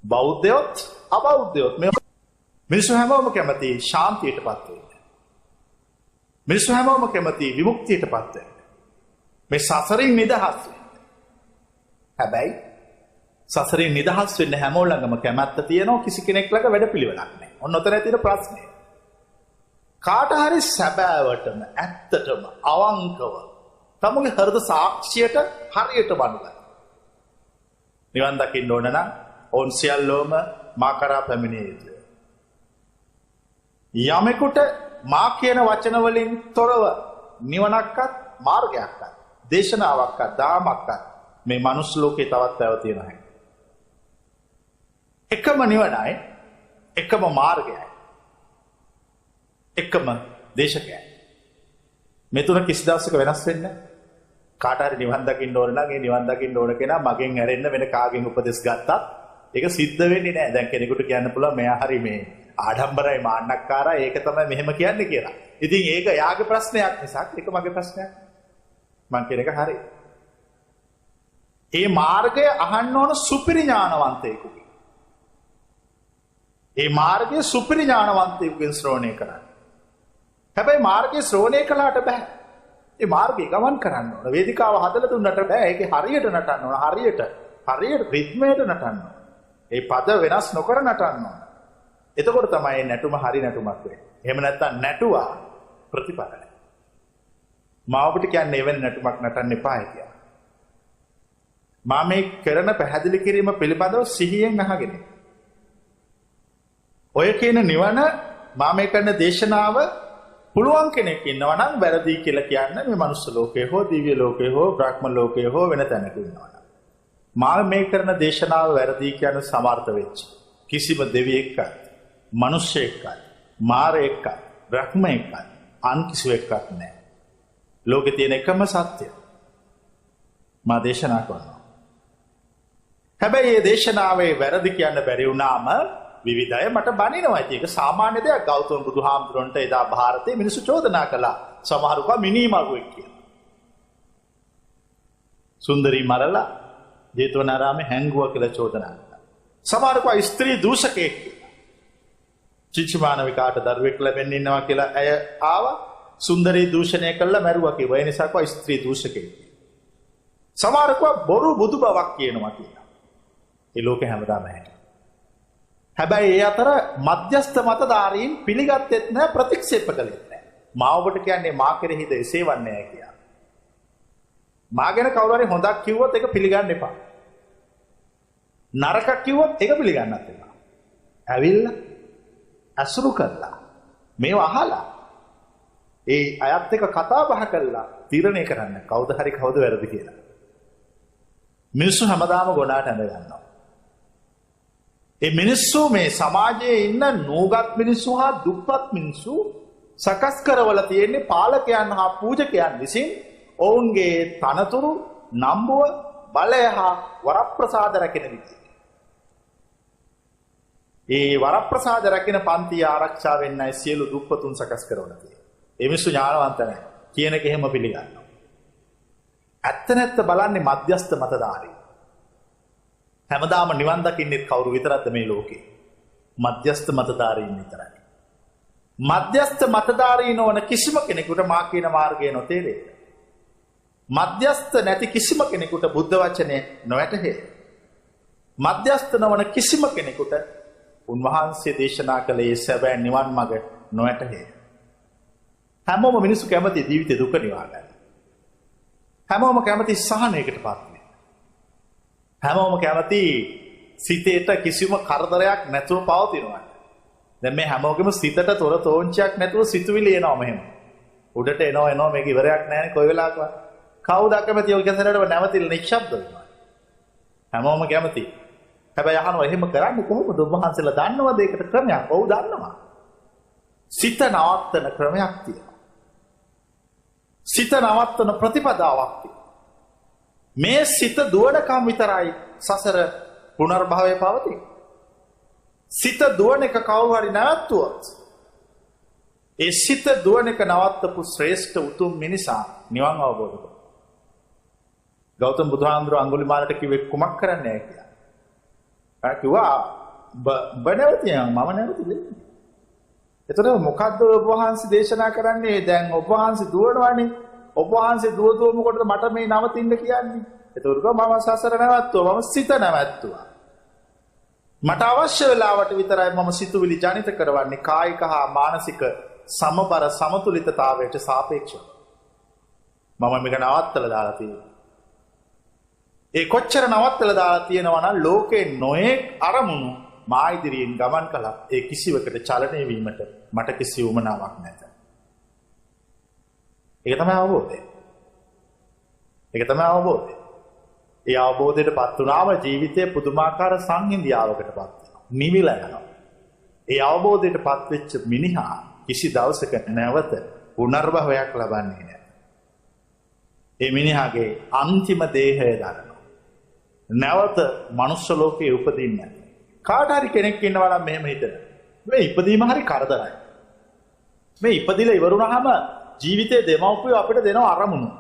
බෞද්ධයොත් අබෞද්ධයොත් මේ මිනිස්සු හැමෝම කැමති ශාන්තියටපත් වෙන්න. මිනිස්සු හැමෝම කැමති විමුක්තියටපත් වෙන්න. මේ සසරින් නිදහස් වෙන්න. හැබැයි සසරින් නිදහස් වෙන්න හැමෝම ළඟම කැමැත්ත තියෙනවා, කිසි කෙනෙක් ළඟ වැඩපිළිවෙලක් නැහැ. ඔන්න ඔතන තියෙන ප්‍රශ්නේ. කාට හරි සැබෑවටම ඇත්තටම අවංකව තමුගේ හෘද සාක්ෂියට හරියට බඳලා නිවන් දකින්න ඕන නම් ඔවුන් සියල්ලෝම මා කරා පැමිණිය යුතුය. යමෙකුට මා කියන වචන වලින් තොරව නිවනක්වත් මාර්ගයක්වත් දේශනාවක්වත් දාමක්වත් මේ මනුස්ස ලෝකේ තවත් පැවතිය නැහැ. එකම නිවනයි, එකම මාර්ගයයි, එකම දේශකයයි. මේ තුන කිසි දවසක වෙනස් වෙන්නේ නැහැ. කාට හරි නිවන් දකින්න ඕන නම් ඒ නිවන් දකින්න ඕන කෙනා මගෙන් ඇරෙන්න වෙන කාගෙන් උපදෙස් ගත්තත් ඒක සිද්ධ වෙන්නේ නැහැ. දැන් කෙනෙකුට කියන්න පුළුවන් මෙයා හරි මේ ආඩම්බරයි මාන්නක්කාරයි ඒක තමයි මෙහෙම කියන්නේ කියලා. ඉතින් ඒක යාගේ ප්‍රශ්නයක් නිසා ඒක මගේ ප්‍රශ්නයක්. මං කියන එක හරි. ඒ මාර්ගය අහන්න ඕන සුපිරි ඥානවන්තයෙකුගෙන්. ඒ මාර්ගය සුපිරි ඥානවන්තයෙකුගෙන් ශ්‍රවණය කරන්න. හැබැයි මාර්ගය ශ්‍රවණය කළාට බෑ. ඒ මාර්ගය ගමන් කරන්න ඕන. වේදිකාව හදලා දුන්නට බෑ. ඒකේ හරියට නටන්න ඕන. හරියට රිද්මයට නටන්න ඕන. ඒ පද වෙනස් නොකර නටන්න ඕන. එතකොට තමයි නැටුම හරි නැටුමක් වෙන්නේ. එහෙම නැත්නම් නැටුවා ප්‍රතිඵල නැහැ. මා ඔබට කියන්නේ එවැනි නැටුමක් නටන්න එපා කියලා. මා මේ කරන පැහැදිලි කිරීම පිළිබඳව සිහියෙන් අහගෙන. ඔය කියන නිවන මා මේ කරන දේශනාව පුළුවන් කෙනෙක් ඉන්නවා නම් වැරදි කියලා කියන්නේ මේ මනුස්ස ලෝකේ හෝ දිව්‍ය ලෝකේ හෝ බ්‍රහ්ම ලෝකේ හෝ වෙන තැනක ඉන්නවා නම්. මා මේ කරන දේශනාව වැරදි කියන සමර්ථ වෙච්ච කිසිම දෙවියෙක්වත් මනුෂ්‍යයෙක්වත් මාරයෙක්වත් බ්‍රහ්මයෙක්වත් අන් කිසිවෙක්වත් නැහැ. ලෝකේ තියෙන එකම සත්‍යය මා දේශනා කරනවා. හැබැයි මේ දේශනාවේ වැරදි කියන්න බැරි වුණාම විවිධය මට බනිනවා. ඒක සාමාන්‍ය දෙයක්. ගෞතම බුදුහාමුදුරන්ට එදා ಭಾರತයේ මිනිස්සු චෝදනා කළා. සමහරු කව මිනිමරුවෙක් කියලා. සුන්දරී මරලා ජේතවනාරාමේ හැංගුවා කියලා චෝදනා කළා. සමහරු කව ස්ත්‍රී දූෂකයෙක් කියලා. චිච්චමානවිකාට දරුවෙක් ලැබෙන්න ඉන්නවා කියලා ඇය ආවා. සුන්දරී දූෂණය කළා මැරුවා කිව්වා. ඒ නිසා කව ස්ත්‍රී දූෂකයෙක්. සමහරු කව බොරු බුදු බවක් කියනවා කියලා. ඒ ලෝකේ හැමදාම නැහැ. හැබැයි ඒ අතර මධ්‍යස්ථ මතධාරීන් පිළිගත්තෙත් නැහැ, ප්‍රතික්ෂේප කළෙත් නැහැ. මා ඔබට කියන්නේ මා කෙරෙහිද එසේ වන්නේ නැහැ කියලා. මා ගැන කවුරු හරි හොඳක් කිව්වොත් ඒක පිළිගන්න එපා. නරකක් කිව්වොත් ඒක පිළිගන්නත් එපා. ඇවිල්ලා අසුරු කරලා මේව අහලා ඒ අයත් එක්ක කතා බහ කරලා තීරණය කරන්න කවුද හරි කවුද වැරදි කියලා. මිනිස්සු හැමදාම ගොඩාට ඇඳ ගන්නවා. ඒ මිනිස්සු මේ සමාජයේ ඉන්න නූගත් මිනිස්සු හා දුප්පත් මිනිස්සු සකස් කරවල තියෙන්නේ පාලකයන් හා පූජකයන් විසින් ඔවුන්ගේ තනතුරු, නම්බුව, බලය හා වරප්‍රසාද රැකෙන විදිහට. ඒ වරප්‍රසාද රැකෙන පන්තිය ආරක්ෂා වෙන්නයි සියලු දුප්පතුන් සකස් කරවල තියෙන්නේ. ඒ මිනිස්සු ඥානවන්ත නැහැ. කියන එක එහෙම පිළිගන්නවා. ඇත්ත නැත්ත බලන්නේ මධ්‍යස්ථ මතධාරී. හැමදාම නිවන් දකින්නෙත් කවුරු විතරක්ද මේ ලෝකේ? මධ්‍යස්ථ මතධාරීන් විතරයි. මධ්‍යස්ථ මතධාරීන් නොවන කිසිම කෙනෙකුට මා කියන මාර්ගය නොතේරෙයි. මධ්‍යස්ථ නැති කිසිම කෙනෙකුට බුද්ධ වචනේ නොවැටහෙයි. මධ්‍යස්ථ නොවන කිසිම කෙනෙකුට උන්වහන්සේ දේශනා කළේ සැබෑ නිවන් මඟ නොවැටහෙයි. හැමෝම මිනිස්සු කැමති ජීවිතේ දුක නිවා ගන්න. හැමෝම කැමති සහනයකටපත් වෙන්න. හැමෝම කැමති සිතේට කිසිම කරදරයක් නැතුව පවතිනවා. දැන් මේ හැමෝගෙම සිතට තොර තෝංචයක් නැතුව සිතුවිලි එනවා මෙහෙම. උඩට එනවා මේක ඉවරයක් නැහැ කොයි වෙලාවකවත්. කවුද කැමති ඔය කැසරට නැවතිලා නිශ්ශබ්ද වෙනවා. හැමෝම කැමති. හැබැයි අහනවා එහෙම කරන්නේ කොහොමද? ඔබ වහන්සේලා දන්නවද ඒකට ක්‍රමයක්? ඔව් දන්නවා. සිත නවත්තන ක්‍රමයක් තියෙනවා. සිත නවත්තන ප්‍රතිපදාවක් තියෙනවා. මේ සිත දුවනකම් විතරයි සසර පුනර්භවය පවතින. සිත දුවන එක කවුරු හරි නැවතුවොත් ඒ සිත දුවන එක නවත්තපු ශ්‍රේෂ්ඨ උතුම් මිනිසා නිවන් අවබෝධ කරගන්නවා. ගෞතම බුදුහාමුදුරුවෝ අඟුලිමාලට කිව්වේ කුමක් කරන්නයි කියලා. කිව්වා බණවතියන් මම නැවතිලේ. එතකොට මොකද්ද ඔබ වහන්සේ දේශනා කරන්නේ? දැන් ඔබ වහන්සේ දුවනවානේ. ඔබ වහන්සේ දුව මොකටද මට මේ නවතින්න කියන්නේ? එතකොට මම සසර නැවැත්තුවා. මම සිත නැවැත්තුවා. මට අවශ්‍ය වෙලාවට විතරයි මම සිතුවිලි ජනිත කරවන්නේ කායික හා මානසික සමබර සමතුලිතතාවයට සාපේක්ෂව. මම මේක නවත්තලා දාලා තියෙනවා. ඒ කොච්චර නවත්තලා දාලා තියෙනවා නම් ලෝකේ නොයේ අරමුණු මා ඉදිරියෙන් ගමන් කළා ඒ කිසිවකට චලනය වීමට මට කිසි උවමනාවක් නැත. ඒක තමයි අවබෝධය. ඒක තමයි අවබෝධය. ඒ අවබෝධයටපත් වුණාම ජීවිතයේ පුදුමාකාර සංහිඳියාවකටපත් වෙනවා. නිවිලා යනවා. ඒ අවබෝධයටපත් වෙච්ච මිනිහා කිසි දවසක නැවත පුනර්භවයක් ලබන්නේ නැහැ. ඒ මිනිහාගේ අන්තිම දේහය දරනවා. නැවත මනුෂ්‍ය ලෝකයේ උපදින්නේ නැහැ. කාට හරි කෙනෙක් ඉන්නවා නම් මෙහෙම හිතන. මේ ඉපදීම හරි කරදරයි. මේ ඉපදිලා ඉවරුනහම ජීවිතයේ දෙමව්පියෝ අපිට දෙනවා අරමුණු.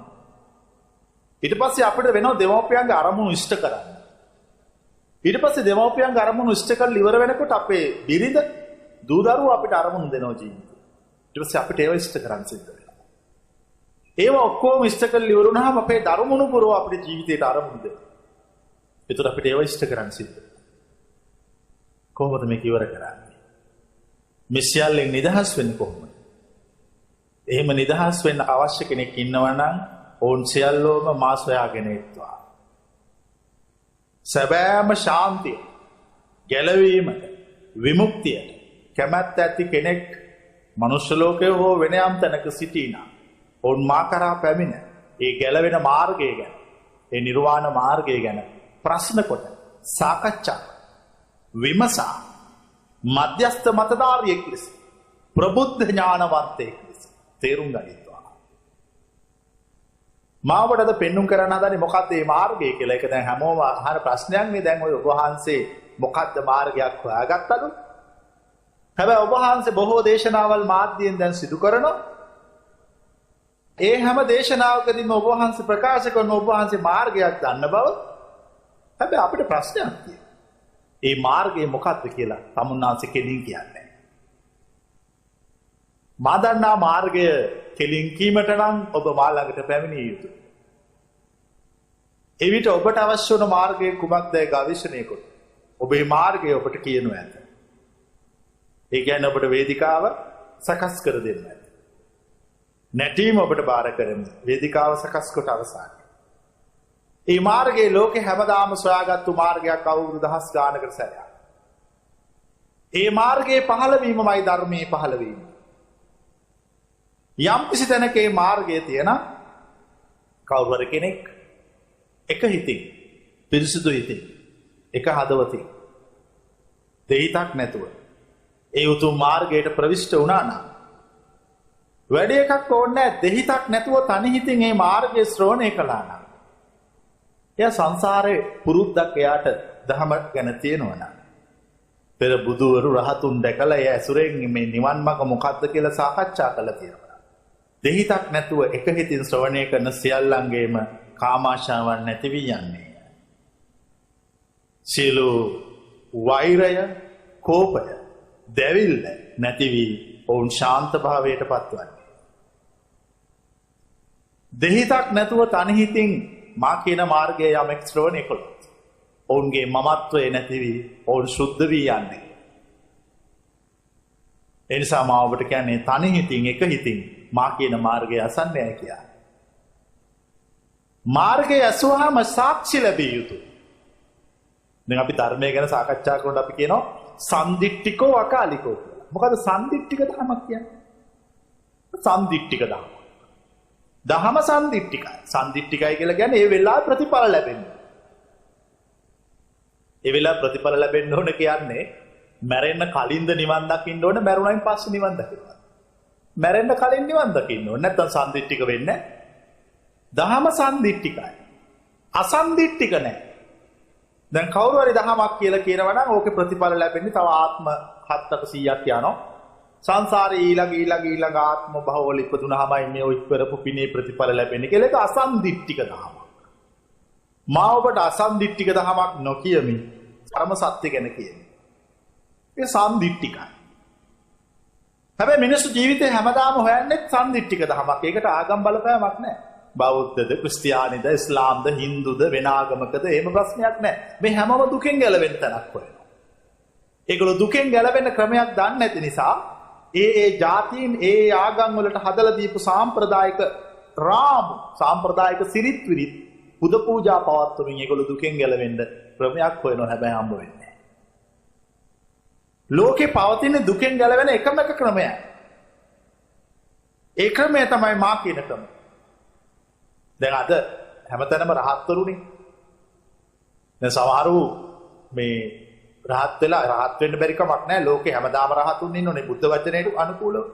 ඊට පස්සේ අපිට වෙනවා දෙමව්පියන්ගේ අරමුණු ඉෂ්ට කරන්න. ඊට පස්සේ දෙමව්පියන්ගේ අරමුණු ඉෂ්ට කරලා ඉවර වෙනකොට අපේ බිරිඳ දූ දරුවෝ අපිට අරමුණු දෙනවා ජීවිතේ. ඊට පස්සේ අපිට ඒව ඉෂ්ට කරන්න සිද්ධ වෙනවා. ඒව ඔක්කොම ඉෂ්ට කරලා ඉවරුනහම අපේ දරුමුණු පුරව අපිට ජීවිතේට අරමුණු දෙනවා. ඒතර අපිට ඒව ඉෂ්ට කරන්න සිද්ධ වෙනවා. කොහොමද මේක ඉවර කරන්නේ? මේ සියල්ලෙන් නිදහස් වෙන්නේ කොහොමද? එහෙම නිදහස් වෙන්න අවශ්‍ය කෙනෙක් ඉන්නවා නම් ඔවුන් සියල්ලෝම මා සොයාගෙන එත්වා. සැබෑම ශාන්තිය, ගැලවීමට, විමුක්තියට කැමැත්ත ඇති කෙනෙක් මනුෂ්‍ය ලෝකයේ හෝ වෙන යම් තැනක සිටිනා. ඔවුන් මා කරා පැමිණ ඒ ගැලවෙන මාර්ගය ගැන, ඒ නිර්වාණ මාර්ගය ගැන ප්‍රශ්න කොට සාකච්ඡා විමසා මධ්‍යස්ථ මතධාරියෙක් ලෙස ප්‍රබුද්ධ ඥානවන්තයෙක් ලෙස තේරුම් ගනිත්වා. මාවට අද පෙන්눔 කරන්න හදන්නේ මොකක්ද මේ මාර්ගය කියලා. ඒක දැන් හැමෝම අහන ප්‍රශ්නයක් නේ. දැන් ඔය ඔබ වහන්සේ මොකක්ද මාර්ගයක් හොයාගත්තද? හැබැයි ඔබ වහන්සේ බොහෝ දේශනාවල් මාධ්‍යයෙන් දැන් සිදු කරනවා. ඒ හැම දේශනාවකදීම ඔබ වහන්සේ ප්‍රකාශ කරන ඔබ වහන්සේ මාර්ගයක් දන්න බව. හැබැයි අපිට ප්‍රශ්නයක් තියෙනවා. ඒ මාර්ගය මොකක්ද කියලා තමුන්නාන්සේ කෙලින් කියන්නේ. මා දන්නා මාර්ගය කෙලින් කීමට නම් ඔබ මා ළඟට පැමිණිය යුතුයි. එවිට ඔබට අවශ්‍ය වන මාර්ගය කුමක්දයි ගවේෂණය කොට ඔබේ මාර්ගය ඔබට කියනු ඇත. ඒ කියන්නේ ඔබට වේදිකාව සකස් කර දෙන්න ඇත. නැටීම ඔබට බාර කරමු. වේදිකාව සකස් කොට අවසానයි. ඒ මාර්ගයේ ලෝකේ හැමදාම සොයාගත්තු මාර්ගයක් අවුරුදු දහස් ගානකට සැරයක්. ඒ මාර්ගයේ පහළවීමමයි ධර්මයේ පහළවීම. යම් කිසි තැනක ඒ මාර්ගය තියෙන කවුරු කෙනෙක් එක හිතින්, පිරිසුදු හිතින්, එක හදවතින්, දෙහිතක් නැතුව ඒ උතුම් මාර්ගයට ප්‍රවිෂ්ඨ වුණා නම් වැඩි එකක් ඕනේ නැහැ. දෙහිතක් නැතුව තනි හිතින් මේ මාර්ගය ශ්‍රවණය කළා නම් එයා සංසාරේ පුරුද්දක් එයාට ධහම ගැන තියෙනවා නම් පෙර බුදුවරු රහතුන් දැකලා ඒ ඇසුරෙන් මේ නිවන් මඟ මොකක්ද කියලා සාකච්ඡා කළා තියෙනවා. දෙහිතක් නැතුව එක හිතින් ශ්‍රවණය කරන සියල්ලංගේම කාමාශාවන් නැති වී යන්නේ. සියලු වෛරය, කෝපය, දැවිල්ල නැති වී ඔවුන් ශාන්ත භාවයට පත්වන්නේ. දෙහිතක් නැතුව තනි හිතින් මා කියන මාර්ගයේ යමෙක් ශ්‍රවණය කළොත් ඔවුන්ගේ මමත්වය නැති වී ඔවුන් ශුද්ධ වී යන්නේ. ඒ නිසා මා ඔබට කියන්නේ තනි හිතින් එක හිතින් මා කියන මාර්ගය අසන්නයි කියලා. මාර්ගය ඇසුවාම සාක්ෂි ලැබිය යුතුයි. දැන් අපි ධර්මය ගැන සාකච්ඡා කරනකොට අපි කියනවා සම්දිට්ඨිකෝ අකාලිකෝ කියලා. මොකද සම්දිට්ඨික ධර්මයක් කියන්නේ? සම්දිට්ඨික ධර්ම. දහම සම්දිට්ඨිකයි. සම්දිට්ඨිකයි කියලා කියන්නේ ඒ වෙලාවේ ප්‍රතිඵල ලැබෙන්නේ. ඒ වෙලාවේ ප්‍රතිඵල ලැබෙන්න ඕන කියන්නේ මැරෙන්න කලින්ද නිවන් දකින්න ඕන, මැරුණයින් පස්සේ නිවන් දකින්න. මැරෙන්න කලින් නිවන් දකින්න ඕන. නැත්නම් සම්දිට්ඨික වෙන්නේ නැහැ. දහම සම්දිට්ඨිකයි. අසම්දිට්ඨික නැහැ. දැන් කවුරු හරි දහමක් කියලා කියනවා නම් ඕකේ ප්‍රතිඵල ලැබෙන්නේ තව ආත්ම 700ක් යනවා. සංසාරේ ඊළඟ ආත්ම භවවල ඉපදුනහමයි මේ ඔය කරපු පිනේ ප්‍රතිඵල ලැබෙන්නේ කියලා. ඒක අසම්දිට්ඨික දහමක්. මා ඔබට අසම්දිට්ඨික දහමක් නොකියමි පරම සත්‍ය ගැන කියන්නේ. ඒ සම්දිට්ඨිකයි. හැබැයි මිනිස්සු ජීවිතේ හැමදාම හොයන්නේ සම්දිට්ඨික ධමයක්. ඒකට ආගම් බලපෑමක් නැහැ. බෞද්ධද, ක්‍රිස්තියානිද, ඉස්ලාම්ද, හින්දුද, වෙන ආගමකද එහෙම ප්‍රශ්නයක් නැහැ. මේ හැමම දුකෙන් ගැලවෙන්න තැනක් හොයනවා. ඒගොල්ලෝ දුකෙන් ගැලවෙන්න ක්‍රමයක් දන්නේ නැති නිසා ඒ ජාතීන් ඒ ආගම් වලට හදලා දීපු සාම්ප්‍රදායික රාමු, සාම්ප්‍රදායික සිරිත් විරිත් පුද පූජා පවත්වමින් ඒගොල්ලෝ දුකෙන් ගැලවෙන්න ක්‍රමයක් හොයනවා. හැබැයි හම්බ වෙන්නේ නැහැ. ලෝකේ පවතින දුකෙන් ගැලවෙන එකම එක ක්‍රමයයි. ඒ ක්‍රමය තමයි මා කියන ක්‍රමය. දැන් අද හැමතැනම රහත්වරුනේ. දැන් සමහරු මේ රහත් වෙලා රහත් වෙන්න බැරි කමක් නැහැ. ලෝකේ හැමදාම රහතුන් ඉන්නෝනේ බුද්ධ වචනයට අනුකූලව.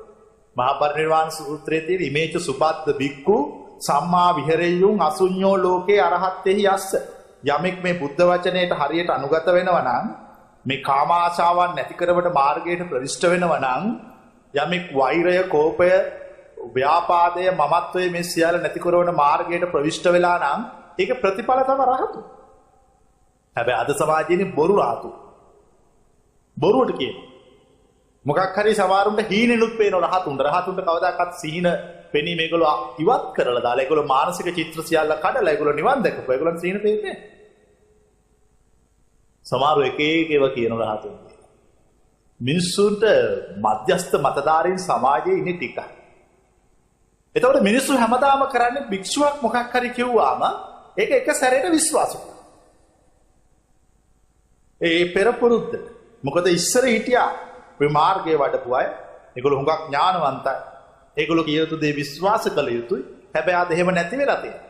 මහා පරිනිර්වාණ සූත්‍රයේ තියෙන ඉමේච සුබද්ද බික්කු සම්මා විහෙරෙය්‍යුන් අසුඤ්ඤෝ ලෝකේ අරහත්තේහි යස්ස. යමෙක් මේ බුද්ධ වචනයට හරියට අනුගත වෙනවා නම්, මේ කාම ආශාවන් නැති කරවට මාර්ගයට ප්‍රවිෂ්ඨ වෙනවා නම්, යමෙක් වෛරය, කෝපය, ව්‍යාපාදය, මමත්වය මේ සියල්ල නැති කරවන මාර්ගයට ප්‍රවිෂ්ඨ වෙලා නම් ඒක ප්‍රතිඵල තම රහතු. හැබැයි අද සමාජයේ බොරු රහතු. බොරුවට කියනවා. මොකක් හරි සමහරුන්ට හීනෙනුත් පේන රහතුන්ට කවදාකවත් සිහින පෙනී මේගොල්ලෝ ඉවත් කරලා දාලා ඒගොල්ලෝ මානසික චිත්‍ර සියල්ල කඩලා ඒගොල්ලෝ නිවන් දැකපුවා. ඒගොල්ලන් සිහින පෙන්නේ. සමහරු එක ඒවා කියන රහතුන්. මිනිස්සුන්ට මධ්‍යස්ථ මතධාරීන් සමාජයේ ඉන්නේ ටිකයි. එතකොට මිනිස්සු හැමදාම කරන්නේ භික්ෂුවක් මොකක් හරි කිව්වාම ඒක එක සැරේට විශ්වාස කරනවා. ඒ පෙරපුරුද්ද. මොකද ඉස්සර හිටියා මේ මාර්ගයේ වඩපු අය. ඒගොල්ලෝ හුඟක් ඥානවන්තයි. ඒගොල්ලෝ කිය යුතු දේ විශ්වාස කළ යුතුයි. හැබැයි අද එහෙම නැති වෙලා තියෙනවා.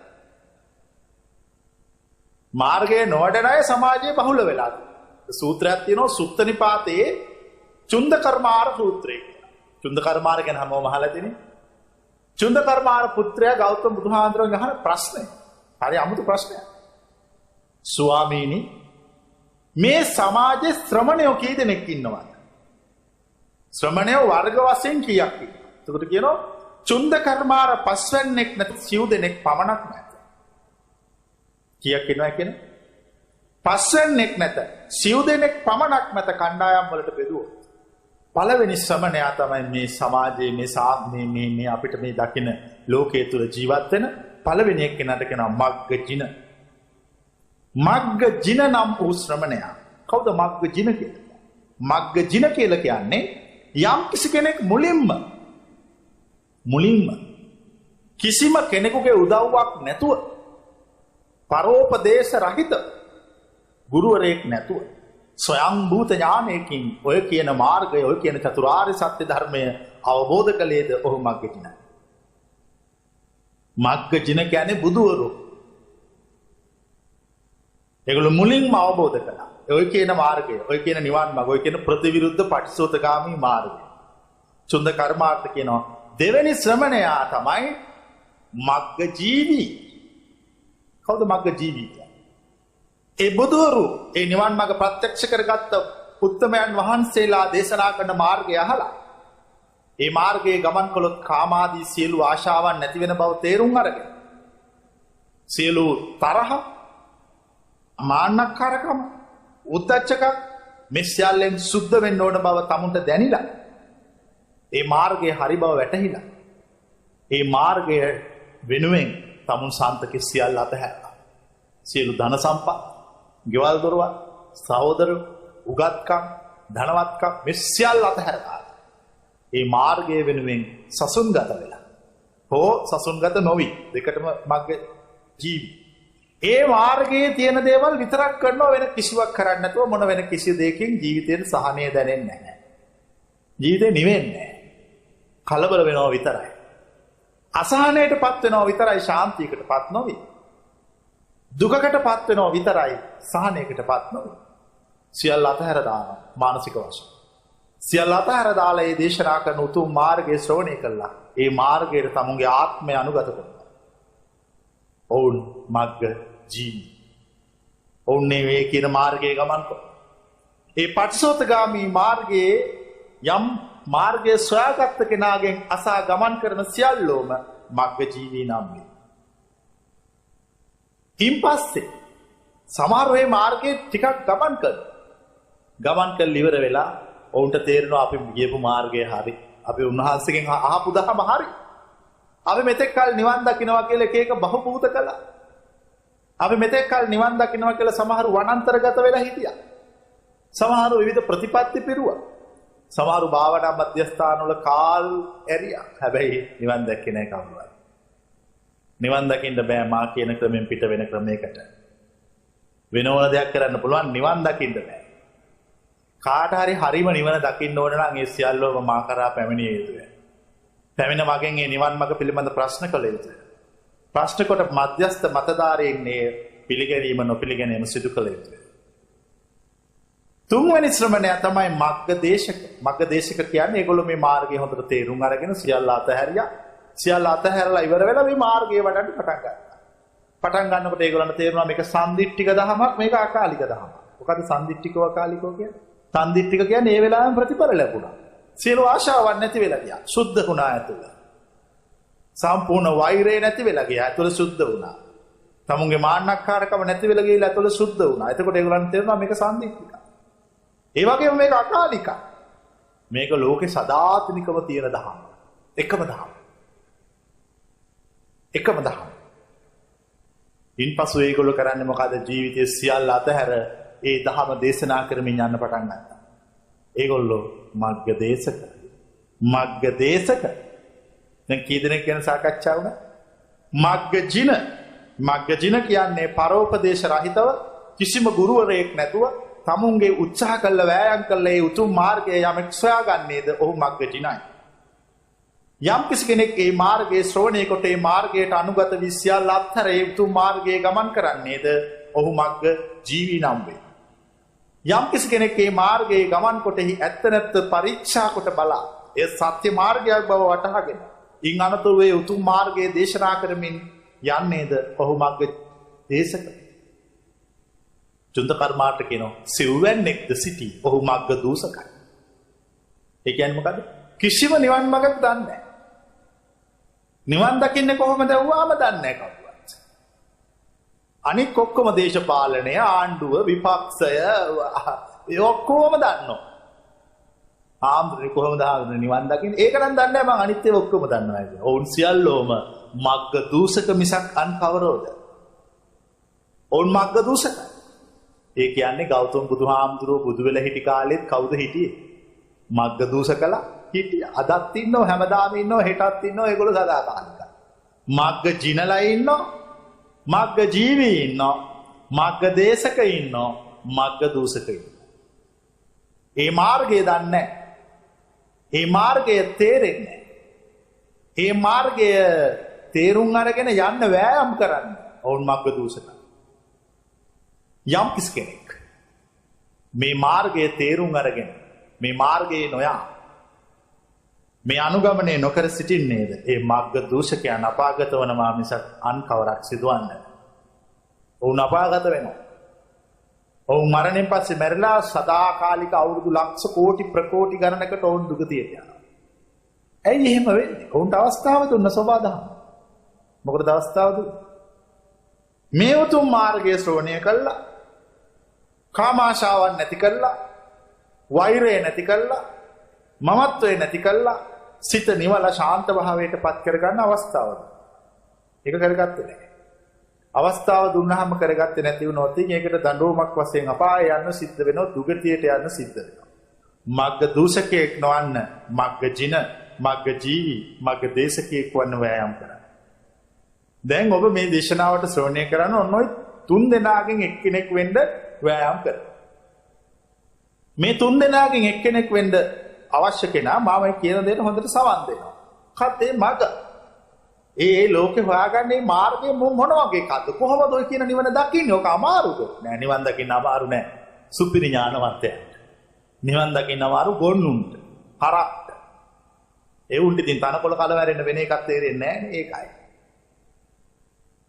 මාර්ගයේ නොවැඩෙන අය සමාජයේ බහුල වෙලා තියෙනවා. සූත්‍රයක් තියෙනවා සුත්ත නිපාතයේ චුන්ද කර්මාර සූත්‍රය. චුන්ද කර්මාර ගැන හැමෝම අහලා තියෙන්නේ. චුන්ද කර්මාර පුත්‍රයා ගෞතම බුදුහාඳුරන් අහන ප්‍රශ්නය. හරි අමුතු ප්‍රශ්නයක්. ස්වාමීනි, මේ සමාජයේ ශ්‍රමණයෝ කී දෙනෙක් ඉන්නවද? ශ්‍රමණයෝ වර්ග වශයෙන් කීයක් ඉන්නවා? එතකොට කියනවා චුන්ද කර්මාර පස්වැන්නෙක් නැති සිව් දෙනෙක් පමණක් නැත. කීයක් ඉන්නවා කියන්නේ? පස්වැන්නෙක් නැත. සිව් දෙනෙක් පමණක් නැත කණ්ඩායම් වලට බෙදුවොත්. පළවෙනි ශ්‍රමණයා තමයි මේ සමාජයේ මේ අපිට මේ දකින ලෝකයේ තුල ජීවත් වෙන පළවෙනි එක්කෙනාට කියනවා මග්ගජින. මග්ගජින නම් වූ ශ්‍රමණයා. කවුද මග්ගජින කියන්නේ? මග්ගජින කියලා කියන්නේ යම් කිසි කෙනෙක් මුලින්ම කිසිම කෙනෙකුගේ උදව්වක් නැතුව, පරෝපදේශ රහිත, ගුරුවරයෙක් නැතුව, ස්වයංභූත ඥානයකින් ඔය කියන මාර්ගය, ඔය කියන චතුරාර්ය සත්‍ය ධර්මය අවබෝධ කළේද ඔහු මග්ගජිනයි. මග්ගජින කියන්නේ බුදුවරු. ඒගොල්ලෝ මුලින්ම අවබෝධ කළා. ඔය කියන මාර්ගය, ඔය කියන නිවන් මාර්ගය, ඔය කියන ප්‍රතිවිරුද්ධ පටිසෝතගාමී මාර්ගය. චුන්ද කර්මාර්ථ කියනවා. දෙවෙනි ශ්‍රමණයා තමයි මග්ගජීවී. කවුද මග්ගජීවී? ඒ බුදුවරු ඒ නිවන් මාර්ග ප්‍රත්‍යක්ෂ කරගත්ත උත්තමයන් වහන්සේලා දේශනා කරන මාර්ගය අහලා ඒ මාර්ගයේ ගමන් කළොත් කාමාදී සියලු ආශාවන් නැති වෙන බව තේරුම් අරගෙන, සියලු තරහ, මාන්නකාරකම, උද්දච්චකම් මේ සියල්ලෙන් සුද්ධ වෙන්න ඕන බව තමුන්ට දැනිලා, ඒ මාර්ගයේ හරි බව වැටහිලා, ඒ මාර්ගය වෙනුවෙන් තමුන් සාන්තකේ සියල්ල අතහැරලා, සියලු ධන සම්පත්, ගෙවල් දොරවල්, සහෝදර, උගත්කම්, ධනවත්කම් මේ සියල්ල අතහැරලා ඒ මාර්ගය වෙනුවෙන් සසුන්ගත වෙලා, හෝ සසුන්ගත නොවි, දෙකටම මග්ග ජීවි. ඒ මාර්ගයේ තියෙන දේවල් විතරක් කරනවා, වෙන කිසිවක් කරන්නේ නැතුව මොන වෙන කිසි දෙයකින් ජීවිතේට සහනය දැනෙන්නේ නැහැ. ජීවිතේ නිවෙන්නේ නැහැ. කලබල වෙනවා විතරයි. අසහනයටපත් වෙනවා විතරයි, ශාන්තියකටපත් නොවි. දුකකටපත් වෙනවා විතරයි, සහනයකටපත් නොවි. සියල්ල අතහැර දානවා මානසික වශයෙන්. සියල්ල අතහැර දාලා මේ දේශනා කරන උතුම් මාර්ගයේ ශ්‍රවණය කළා. ඒ මාර්ගයට තමුන්ගේ ආත්මය අනුගත කරනවා. ඔවුන් මග්ග ජීවි. ඔවුන් මේ කියන මාර්ගයේ ගමන් කරනවා. ඒ පටිසෝතගාමී මාර්ගයේ යම් මාර්ගයේ සොයාගත් කෙනාගෙන් අසා ගමන් කරන සියල්ලෝම මග්ග ජීවී නම් වේ. ඉන් පස්සේ සමහර මේ මාර්ගයේ ටිකක් ගමන් කරනවා. ගමන් කරලා ඉවර වෙලා ඔවුන්ට තේරෙනවා අපි ගියපු මාර්ගය හරි. අපි උන්වහන්සේගෙන් අහපු දහම හරි. අපි මෙතෙක් කල නිවන් දකින්නවා කියලා එක එක බහූත කළා. අපි මෙතෙක් කල නිවන් දකින්නවා කියලා සමහරු වනාන්තරගත වෙලා හිටියා. සමහරු විවිධ ප්‍රතිපත්ති පිරුවා. සමහරු භාවනා මධ්‍යස්ථාන වල කාල් ඇරියා. හැබැයි නිවන් දැක්කේ නැහැ කවුරුවත්. නිවන් දකින්න බෑ මා කියන ක්‍රමෙන් පිට වෙන ක්‍රමයකට. වෙන ඕන දෙයක් කරන්න පුළුවන් නිවන් දකින්න බෑ. කාට හරි හරිම නිවන දකින්න ඕන නම් ඒ සියල්ලම මා කරා පැමිණිය යුතුයි. පැමිණ මගෙන් මේ නිවන් මඟ පිළිබඳ ප්‍රශ්න කළ යුතුයි. ප්‍රශ්න කොට මධ්‍යස්ථ මතධාරීන් මේ පිළිගැනීම නොපිළිගැනීම සිදු කළ යුතුයි. තුන්වෙනි ශ්‍රමණයා තමයි මග්ගදේශක. මග්ගදේශක කියන්නේ ඒගොල්ලෝ මේ මාර්ගය හොඳට තේරුම් අරගෙන සියල්ල අතහැරියා. සියල්ල අතහැරලා ඉවර වෙලා මේ මාර්ගය වඩන්න පටන් ගත්තා. පටන් ගන්නකොට ඒගොල්ලන්ට තේරුණා මේක සම්දිට්ඨික දහමක් මේක අකාලික දහමක්. මොකද සම්දිට්ඨිකව අකාලිකව කියන්නේ? සම්දිට්ඨික කියන්නේ ඒ වෙලාවෙම ප්‍රතිඵල ලැබුණා. සියලු ආශාවන් නැති වෙලා ගියා. සුද්ධ වුණා ඇතුළ. සම්පූර්ණ වෛරය නැති වෙලා ගියා. ඇතුළ සුද්ධ වුණා. තමුන්ගේ මාන්නක්කාරකම නැති වෙලා ගිහලා ඇතුළ සුද්ධ වුණා. එතකොට ඒගොල්ලන්ට තේරුණා මේක සම්දිට්ඨික. ඒ වගේම මේක අකාලික. මේක ලෝකේ සදාතනිකව තියෙන දහම. එකම දහම. එකම දහම. ඉන්පසු ඒගොල්ලෝ කරන්නේ මොකද? ජීවිතයේ සියල්ල අතහැර ඒ දහම දේශනා කරමින් යන්න පටන් ගත්තා. ඒගොල්ලෝ මග්ගදේශක. මග්ගදේශක. දැන් කී දෙනෙක් ගැන සාකච්ඡා වුණා? මග්ගජින. මග්ගජින කියන්නේ පරෝපදේශ රහිතව කිසිම ගුරුවරයෙක් නැතුව තමුන්ගේ උත්සාහ කළ වෑයම් කළ ඒ උතුම් මාර්ගය යමෙක් සොයාගන්නේද ඔහු මග්ගජිනයි. යම් කිසි කෙනෙක් ඒ මාර්ගයේ ශ්‍රවණය කොට ඒ මාර්ගයට අනුගත වී සියල්ල අත්හැර ඒ උතුම් මාර්ගයේ ගමන් කරන්නේද ඔහු මග්ග ජීවී නම් වේ. යම් කිසි කෙනෙක් මේ මාර්ගයේ ගමන් කොටෙහි ඇත්ත නැත්ත පරීක්ෂා කොට බලා ඒ සත්‍ය මාර්ගයක් බව වටහාගෙන ඉන් අනතුරු ඒ උතුම් මාර්ගයේ දේශනා කරමින් යන්නේද ඔහු මග්ග දේශක. චුන්ද කර්මාට කියනවා සිව්වැන්නෙක්ද සිටි ඔහු මග්ග දූෂකයි. ඒ කියන්නේ මොකද? කිසිම නිවන් මඟක් දන්නේ නැහැ. නිවන් දකින්නේ කොහොමද වුවාම දන්නේ නැහැ කවුරුවත්. අනික ඔක්කොම දේශපාලනය, ආණ්ඩුව, විපක්ෂය ඒ ඔක්කොම දන්නවා. ආම්බුනේ කොහොමද නිවන් දකින්නේ? ඒක නම් දන්නේ නැහැ. මං අනිත් ඒවා ඔක්කොම දන්නවා කියන්නේ. ඔවුන් සියල්ලෝම මග්ග දූෂක මිසක් අන් කවරෝද? ඔවුන් මග්ග දූෂකයි. ඒ කියන්නේ ගෞතම බුදුහාමුදුරුවෝ බුදු වෙලා හිටි කාලෙත් කවුද හිටියේ? මග්ග දූෂකලා හිටියා. අදත් ඉන්නව, හැමදාම ඉන්නව, හෙටත් ඉන්නව. ඒගොල්ලෝ සදාකාලිකයි. මග්ග ජිනලා ඉන්නව, මග්ග ජීවී ඉන්නව, මග්ග දේශක ඉන්නව, මග්ග දූෂක ඉන්නව. ඒ මාර්ගය දන්නේ නැහැ. ඒ මාර්ගය තේරෙන්නේ නැහැ. ඒ මාර්ගය තේරුම් අරගෙන යන්න වෑයම් කරන්න ඔවුන් මග්ග දූෂකයි. යම් කිසි කෙනෙක් මේ මාර්ගය තේරුම් අරගෙන මේ මාර්ගයේ නොයා මේ අනුගමනය නොකර සිටින්නේද ඒ මග්ග දූෂකයන් අපාගත වනවා මිසක් අන් කවරක් සිදුවන්නේ නැහැ. ඔවුන් අපාගත වෙනවා. ඔවුන් මරණයෙන් පස්සේ මැරිලා සදාකාලික අවුරුදු ලක්ෂ කෝටි ප්‍රකෝටි ගණනකට ඔවුන් දුගතියට යනවා. ඇයි එහෙම වෙන්නේ? ඔවුන්ට අවස්ථාව දුන්න සෝබාදහම. මොකටද අවස්ථාව දුන්නේ? මේ උතුම් මාර්ගය ශ්‍රවණය කළා, කාමාශාවන් නැති කළා, වෛරය නැති කළා, මමත්වය නැති කළා, සිත නිවල ශාන්ත භාවයට පත් කරගන්න අවස්ථාව. ඒක කරගත්තේ නැහැ. අවස්ථාව දුන්නාම කරගත්තේ නැති වුණොත් ඒකට දඬුවමක් වශයෙන් අපාය යන්න සිද්ධ වෙනවා, දුගතියට යන්න සිද්ධ වෙනවා. මග්ග දූෂකයෙක් නොවන්න මග්ග ජින, මග්ග ජීවි, මග්ග දේශකයෙක් වන්න වෑයම් කරන්න. දැන් ඔබ මේ දේශනාවට ශ්‍රවණය කරන ඔන්න ඔය 3 දෙනාගෙන් එක්කෙනෙක් වෙන්න වෑයම් කරන්න. මේ 3 දෙනාගෙන් එක්කෙනෙක් වෙන්න අවශ්‍ය කෙනා මම කියන දේට හොඳට සවන් දෙනවා. කතේ මග. ඒ ලෝකේ හොයාගන්නේ මාර්ගය මොන වගේ එකක්ද? කොහොමද ඔය කියන නිවන දකින්නේ? ඔක අමාරුද? නෑ, නිවන් දකින්න අමාරු නෑ. සුපිරි ඥානවන්තයන්ට. නිවන් දකින්න අමාරු ගොන්නුන්ට. හරක්ට. ඒ උන්ට ඉතින් තනකොළ කලවැරෙන්න වෙන එකක් තේරෙන්නේ නෑනේ. ඒකයි.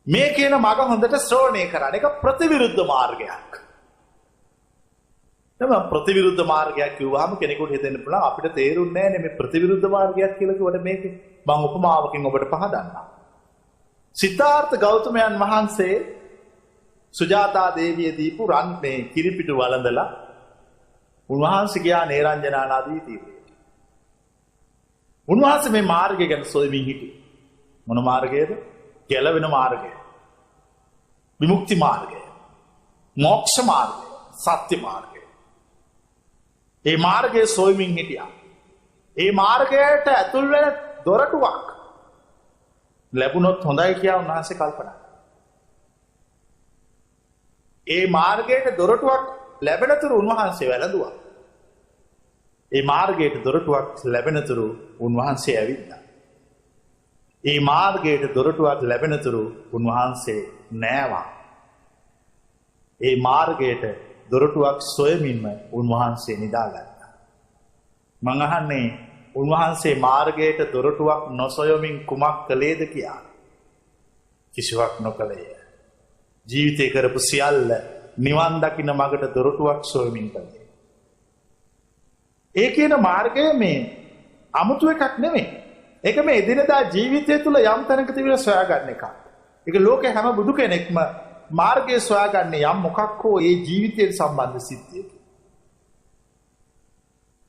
මේ කියන මග හොඳට ශ්‍රවණය කරන්න. ඒක ප්‍රතිවිරුද්ධ මාර්ගයක්. නම ප්‍රතිවිරුද්ධ මාර්ගයක් කිව්වහම කෙනෙකුට හිතෙන්න පුළුවන් අපිට තේරුන්නේ නැහැ මේ ප්‍රතිවිරුද්ධ මාර්ගයක් කියලා කිව්වට මේක මම උපමාවකින් ඔබට පහදන්නම්. සිද්ධාර්ථ ගෞතමයන් වහන්සේ සුජාතා දේවිය දීපු රන් මේ කිරිපිටු වළඳලා උන්වහන්සේ ගියා නේරංජනානාදී තීරයට. උන්වහන්සේ මේ මාර්ගය ගැන සොයමින් හිටියේ. මොන මාර්ගයද? ගැලවෙන මාර්ගය. විමුක්ති මාර්ගය. මෝක්ෂ මාර්ගය. සත්‍ය මාර්ගය. ඒ මාර්ගයේ සොයමින් හිටියා. ඒ මාර්ගයට ඇතුල් වෙන දොරටුවක් ලැබුණොත් හොඳයි කියලා උන්වහන්සේ කල්පනා කළා. ඒ මාර්ගයට දොරටුවක් ලැබෙනතුරු උන්වහන්සේ වැළඳුවා. ඒ මාර්ගයට දොරටුවක් ලැබෙනතුරු උන්වහන්සේ ඇවිත්තා. ඒ මාර්ගයට දොරටුවක් ලැබෙනතුරු උන්වහන්සේ නෑවා. ඒ මාර්ගයට දොරටුවක් සොයමින්ම උන්වහන්සේ නිදාගත්තා. මං අහන්නේ උන්වහන්සේ මාර්ගයට දොරටුවක් නොසොයමින් කුමක් කළේද කියලා. කිසිවක් නොකළේය. ජීවිතේ කරපු සියල්ල නිවන් දකින්න මගට දොරටුවක් සොයමින් කළේ. ඒ කියන මාර්ගය මේ අමුතු එකක් නෙමෙයි. ඒක මේ එදිනදා ජීවිතය තුළ යම් තැනක තිබිලා සොයාගන්න එකක්. ඒක ලෝකේ හැම බුදු කෙනෙක්ම මාර්ගය සොයාගන්නේ යම් මොකක් හෝ ඒ ජීවිතයට සම්බන්ධ සිද්ධියක.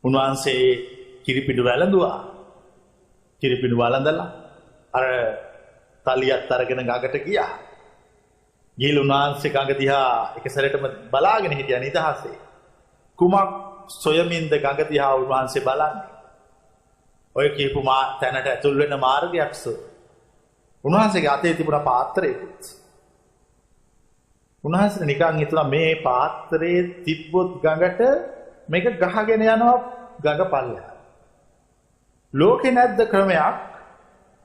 උන්වහන්සේ කිරිපිඩු වැළඳුවා. කිරිපිඩු වළඳලා අර තලියත් අරගෙන ගඟට ගියා. ගිහිල්ලා උන්වහන්සේ ගඟ දිහා එක සැරේටම බලාගෙන හිටියා නිදහසේ. කුමක් සොයමින්ද ගඟ දිහා උන්වහන්සේ බලන්නේ? ඔය කියපු තැනට ඇතුල් වෙන මාර්ගයක් සොය. උන්වහන්සේගේ අතේ තිබුණ පාත්‍රයකුත්. උන්වහන්සේ නිකන් හිතුවා මේ පාත්‍රයේ තිබ්බොත් ගඟට මේක ගහගෙන යනවා ගඟ පල්ලෙහාට. ලෝකේ නැද්ද ක්‍රමයක්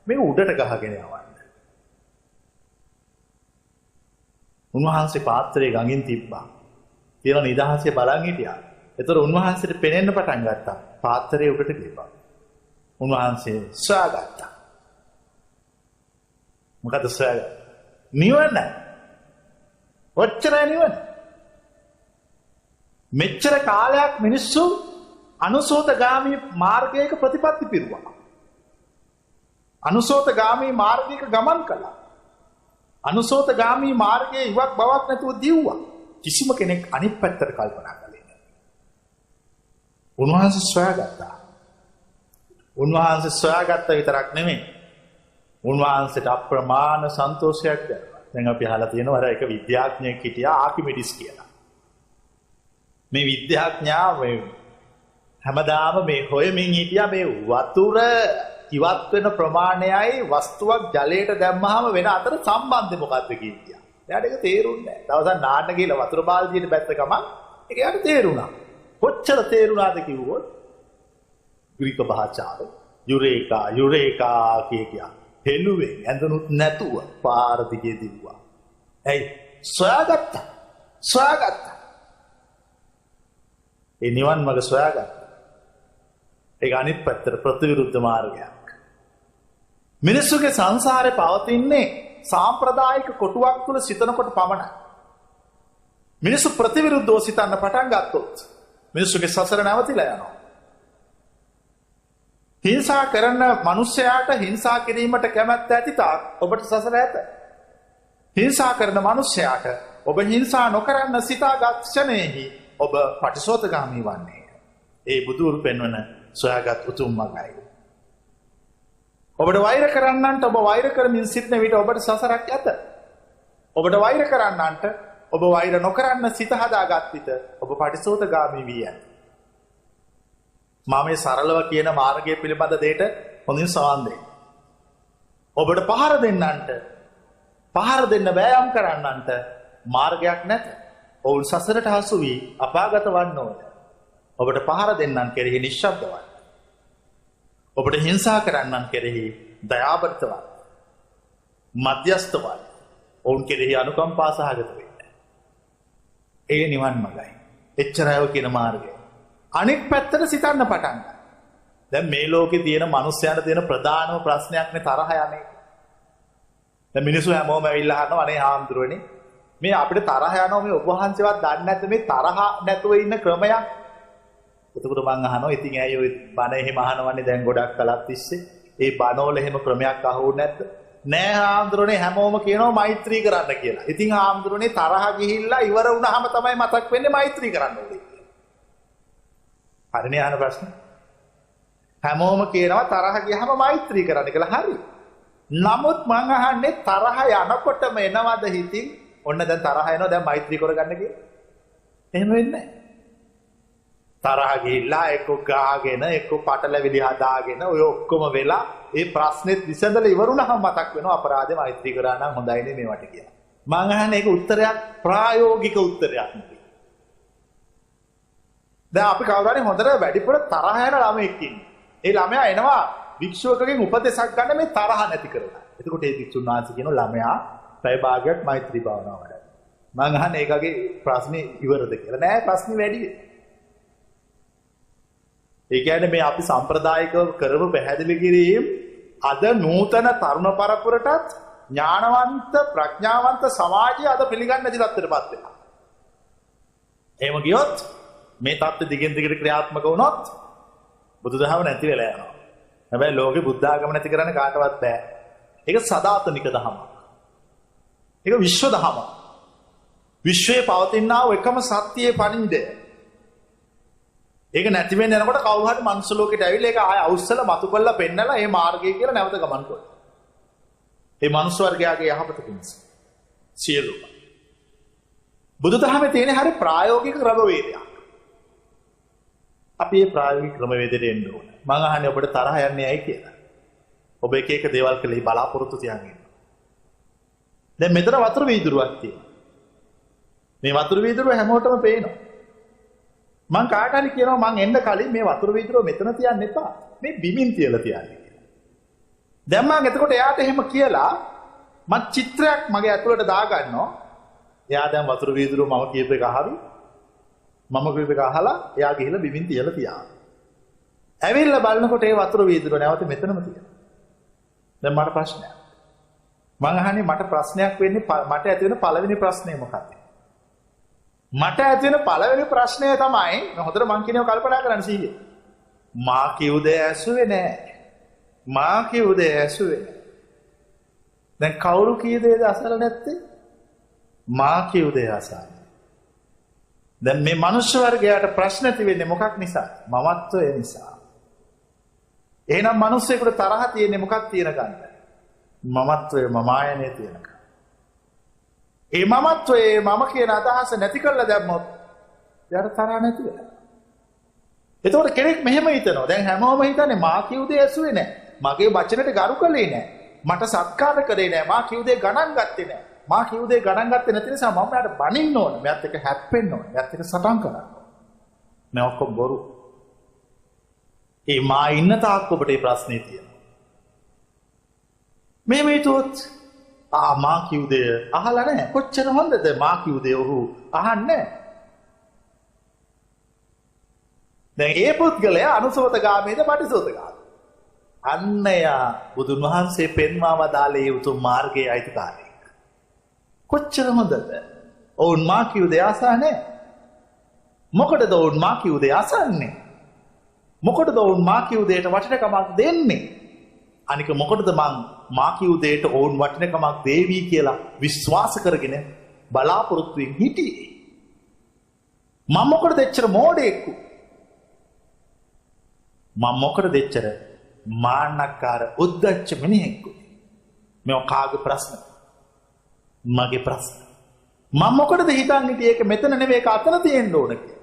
මේ උඩට ගහගෙන යවන්න? උන්වහන්සේ පාත්‍රයේ ගඟින් තිබ්බා. තියලා නිදහසේ බලන් හිටියා. ඒතර උන්වහන්සේට පෙනෙන්න පටන් ගත්තා. පාත්‍රයේ උඩට ගියා. උන්වහන්සේ සොයාගත්තා. මොකද සොයාගත්තා? නිවන. ඔච්චරයි නිවන. මෙච්චර කාලයක් මිනිස්සු අනුසෝතගාමී මාර්ගයක ප්‍රතිපත්ති පිරුවා. අනුසෝතගාමී මාර්ගයක ගමන් කළා. අනුසෝතගාමී මාර්ගයේ ඉවක් බවක් නැතුව දිව්වා. කිසිම කෙනෙක් අනිත් පැත්තට කල්පනා කළේ නැහැ. උන්වහන්සේ සොයාගත්තා. උන්වහන්සේ සොයාගත්ත විතරක් නෙමෙයි. උන්වහන්සේට අප්‍රමාණ සන්තෝෂයක් දැනුණා. දැන් අපි අහලා තියෙනවා අර එක විද්‍යාඥයෙක් හිටියා ආකිමිඩිස් කියලා. මේ විද්‍යාඥයා හැමදාම මේ හොයමින් හිටියා මේ වතුර ඉවත් වෙන ප්‍රමාණයයි වස්තුවක් ජලයට දැම්මහම වෙන අතර සම්බන්ධය මොකක්ද කියලා. එයාට ඒක තේරුන්නේ නැහැ. දවසක් නාන්න ගිහලා වතුර බාල්දියට බැස්ස ගමන් ඒක එයාට තේරුණා. කොච්චර තේරුණාද කිව්වොත් ග්‍රීක භාෂාවේ යුරේකා කියා හෙළුවේ ඇඳුනුත් නැතුව පාර දිගේ දිව්වා. ඇයි? සොයාගත්තා. ඒ නිවන් මඟ සොයාගත්තා. ඒක අනිත් පැත්තට ප්‍රතිවිරුද්ධ මාර්ගයක්. මිනිස්සුගේ සංසාරේ පවතින්නේ සාම්ප්‍රදායික කොටුවක් තුළ සිතනකොට පමණයි. මිනිස්සු ප්‍රතිවිරුද්ධව සිතන්න පටන් ගත්තොත් මිනිස්සුගේ සසර නැවතිලා යනවා. හිංසා කරන මිනිසයාට හිංසා කිරීමට කැමැත්ත ඇති තාක් ඔබට සසර ඇත. හිංසා කරන මිනිසයාට ඔබ හිංසා නොකරන්න සිතාගත් ක්ෂණයෙහි ඔබ පටිසෝතගාමී වන්නේ. ඒ බුදුරු පෙන්වන සොයාගත් උතුම් මඟයි. ඔබට වෛර කරන්නන්ට ඔබ වෛර කරමින් සිටින විට ඔබට සසරක් ඇත. ඔබට වෛර කරන්නන්ට ඔබ වෛර නොකරන්න සිත හදාගත් විට ඔබ පටිසෝතගාමී වී යයි. මම මේ සරලව කියන මාර්ගය පිළිබඳ දෙයට හොඳින් සවන් දෙන්න. ඔබට පහර දෙන්නන්ට පහර දෙන්න වෑයම් කරන්නන්ට මාර්ගයක් නැත. ඔවුන් සසරට හසු වී අපාගත වන්න ඕන. ඔබට පහර දෙන්නන් කෙරෙහි නිශ්ශබ්ද වන්න. ඔබට හිංසා කරන්නන් කෙරෙහි දයාබරිත වන්න. මධ්‍යස්ථ වන්න. ඔවුන් කෙරෙහි අනුකම්පා සහගත වෙන්න. ඒ නිවන් මඟයි. එච්චරයි ඔය කියන මාර්ගය. අනෙක් පැත්තට සිතන්න පටන් ගන්න. දැන් මේ ලෝකේ තියෙන මිනිස්යාට තියෙන ප්‍රධානම ප්‍රශ්නයක්නේ තරහ යන්නේ. දැන් මිනිස්සු හැමෝම ඇවිල්ලා අහනවා අනේ හාමුදුරුවනේ මේ අපිට තරහ යනවා මේ ඔබ වහන්සේවත් දන්නේ නැද්ද මේ තරහ නැතුව ඉන්න ක්‍රමයක්? එතකොට මං අහනවා ඉතින් ඇයි ඔය බණ එහෙම අහනවන්නේ දැන් ගොඩක් කලක් තිස්සේ? ඒ බණවල එහෙම ක්‍රමයක් අහුවුනේ නැද්ද? නෑ හාමුදුරුවනේ හැමෝම කියනවා මෛත්‍රී කරන්න කියලා. ඉතින් හාමුදුරුවනේ තරහ ගිහිල්ලා ඉවර වුණාම තමයි මතක් වෙන්නේ මෛත්‍රී කරන්න ඕනේ. හරිනේ අහන ප්‍රශ්න. හැමෝම කියනවා තරහ ගියහම මෛත්‍රී කරන්න කියලා. හරි. නමුත් මං අහන්නේ තරහ යනකොටම එනවද හිතින් ඔන්න දැන් තරහ එනවා දැන් මෛත්‍රී කරගන්න කියලා? එහෙම වෙන්නේ නැහැ. තරහ ගිහිල්ලා එක්ක ගාගෙන එක්ක පටලැවිලි හදාගෙන ඔය ඔක්කොම වෙලා ඒ ප්‍රශ්නෙත් විසඳලා ඉවරුනහම මතක් වෙනවා අපරාධේ මෛත්‍රී කරා නම් හොඳයිනේ මේවට කියලා. මං අහන්නේ ඒක උත්තරයක් ප්‍රායෝගික උත්තරයක් නෙවෙයි. දැන් අපි කවුරු හරි හොඳට වැඩිපුර තරහ යන ළමෙක් ඉන්නේ. ඒ ළමයා එනවා වික්ෂුවකගෙන් උපදේශයක් ගන්න මේ තරහ නැති කරලා. එතකොට ඒ වික්ෂුන් වහන්සේ කියන ළමයා පැය භාගයක් මෛත්‍රී භාවනාව වඩා. මං අහන්නේ ඒකගේ ප්‍රශ්නේ ඉවරද කියලා. නෑ ප්‍රශ්නේ වැඩි. ඒ කියන්නේ මේ අපි සම්ප්‍රදායිකව කරපු පැහැදිලි කිරීම අද නූතන තරුණ පරපුරටත් ඥානවන්ත ප්‍රඥාවන්ත සමාජය අද පිළිගන්නේ නැති තත්ත්වයටපත් වෙනවා. එහෙම ගියොත් මේ தත්ත්ව දිගින් දිගට ක්‍රියාත්මක වුණොත් බුදුදහම නැති වෙලා යනවා. හැබැයි ලෝකේ බුද්ධ ආගම නැති කරන්න කාටවත් බෑ. ඒක සදාතනික දහමක්. ඒක විශ්ව දහමක්. විශ්වයේ පවතිනා වූ එකම සත්‍යයේ පණිවිඩය. ඒක නැති වෙන්න යනකොට කවුරු හරි මනුස්ස ලෝකෙට ඇවිල්ලා ඒක ආය අවුස්සල මතු කරලා පෙන්නලා මේ මාර්ගය කියලා නැවත ගමන් කරනවා. ඒ මනුස්ස වර්ගයාගේ යහපත පිණිස. සියලුම. බුදුදහමේ තියෙන හරි ප්‍රායෝගික ක්‍රමවේදයක්. අපි මේ ප්‍රායෝගික ක්‍රමවේදයට එන්න ඕනේ. මම අහන්නේ ඔබට තරහ යන්නේ ඇයි කියලා. ඔබ එක එක දේවල් කළේ බලාපොරොත්තු තියන් ඉන්න. දැන් මෙතන වතුර වීදුරුවක් තියෙනවා. මේ වතුර වීදුරුව හැමෝටම පේනවා. මං කාට හරි කියනවා මං එන්න කලින් මේ වතුර වීදුරුව මෙතන තියන්න එපා. මේ බිමින් තියලා තියන්න කියලා. දැන් මං එතකොට එයාට එහෙම කියලා මං චිත්‍රයක් මගේ ඇතුළට දාගන්නවා. එයා දැන් වතුර වීදුරුව මම කියප එක අහවි. මම කියප එක අහලා එයා ගිහිල්ලා බිමින් තියලා තියාන. ඇවිල්ලා බලනකොට ඒ වතුර වීදුරුව නැවත මෙතනම තියෙනවා. දැන් මට ප්‍රශ්නයක්. මං අහන්නේ මට ප්‍රශ්නයක් වෙන්නේ මට ඇති වෙන පළවෙනි ප්‍රශ්නේ මොකක්ද? මට ඇති වෙන පළවෙනි ප්‍රශ්නය තමයි හොඳට මං කියනවා කල්පනා කරන්න සීයේ. මා කිව් දේ ඇසුවේ නෑ. මා කිව් දේ ඇසුවේ නෑ. දැන් කවුරු කී දේද අසලා නැත්තේ? මා කිව් දේ අසන්නේ. දැන් මේ මනුෂ්‍ය වර්ගයාට ප්‍රශ්න ඇති වෙන්නේ මොකක් නිසා? මමත්වය නිසා. එහෙනම් මිනිස්සුෙකුට තරහ තියෙන්නේ මොකක් තියෙන ගන්නද? මමත්වය මමායනේ තියෙනක. ඒ මමත්වයේ මම කියන අදහස නැති කරලා දැම්මොත් යාට තරහ නැති වෙනවා. එතකොට කෙනෙක් මෙහෙම හිතනවා. දැන් හැමෝම හිතන්නේ මා කිව් දේ ඇසුවේ නැහැ. මගේ වචනට ගරු කළේ නැහැ. මට සත්කාර කරේ නැහැ. මා කිව් දේ ගණන් ගත්තේ නැහැ. මා කිව් දේ ගණන් ගත්තේ නැති නිසා මම යාට බනින්න ඕන. මෑත් එක හැප්පෙන්න ඕන. මෑත් එක සටන් කරන්න ඕන. මේ ඔක්කොම බොරු. ඒ මා ඉන්න තාක් ඔබට මේ ප්‍රශ්නේ තියෙනවා. මේ මේතොත් මා කිව් දේ අහලා නැහැ. කොච්චර හොඳද මා කිව් දේ ඔහු අහන්නේ. දැන් ඒ පුද්ගලයා අනුසෝතගාමීද පටිසෝතගාමී. අන්න යා බුදුන් වහන්සේ පෙන්වා වදාළේ උතුම් මාර්ගයේ අයිතිකාරයෙක්. කොච්චර හොඳද? ඔවුන් මා කිව් දේ අසන්නේ. මොකටද ඔවුන් මා කිව් දේ අසන්නේ? මොකටද ඔවුන් මා කිව් දේට වටිනකමක් දෙන්නේ? අනික මොකටද මං මා කිව් දේට ඔවුන් වටිනකමක් දේවි කියලා විශ්වාස කරගෙන බලාපොරොත්තුෙන් හිටියේ? මම මොකටද එච්චර මෝඩයෙක්ු? මම මොකටද එච්චර මාන්නකාර උද්දච්ච මිනිහෙක්ු? මේ කාගේ ප්‍රශ්න? මගේ ප්‍රශ්න. මම මොකටද හිතන්නේ ඒක මෙතන නෙවෙයි ඒක අතන තියෙන්න ඕන කියලා?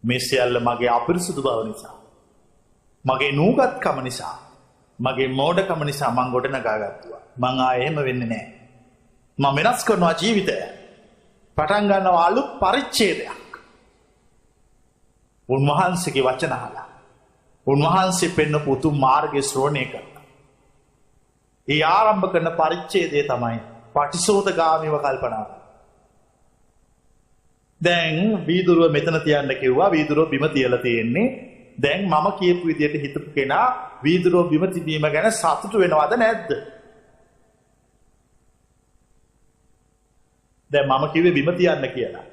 මේ සියල්ල මගේ අපිරිසුදු බව නිසා. මගේ නූගත්කම නිසා. මගේ මෝඩකම නිසා මං ගොඩනගා ගත්තා. මං ආයෙ එහෙම වෙන්නේ නැහැ. මම වෙනස් කරනවා ජීවිතය. පටන් ගන්නවා අලුත් පරිච්ඡේදයක්. උන්වහන්සේගේ වචන අහලා. උන්වහන්සේ පෙන්වපු උතුම් මාර්ගය ශ්‍රවණය කරලා. ඒ ආරම්භ කරන පරිච්ඡේදය තමයි පටිසෝතගාමීව කල්පනා කරන. දැන් වීදුරුව මෙතන තියන්න කිව්වා. වීදුරුව බිම තියලා තියෙන්නේ. දැන් මම කියපු විදියට හිතපු කෙනා වීදුරුව බිම තිබීම ගැන සතුටු වෙනවද නැද්ද? දැන් මම කිව්වේ බිම තියන්න කියලා.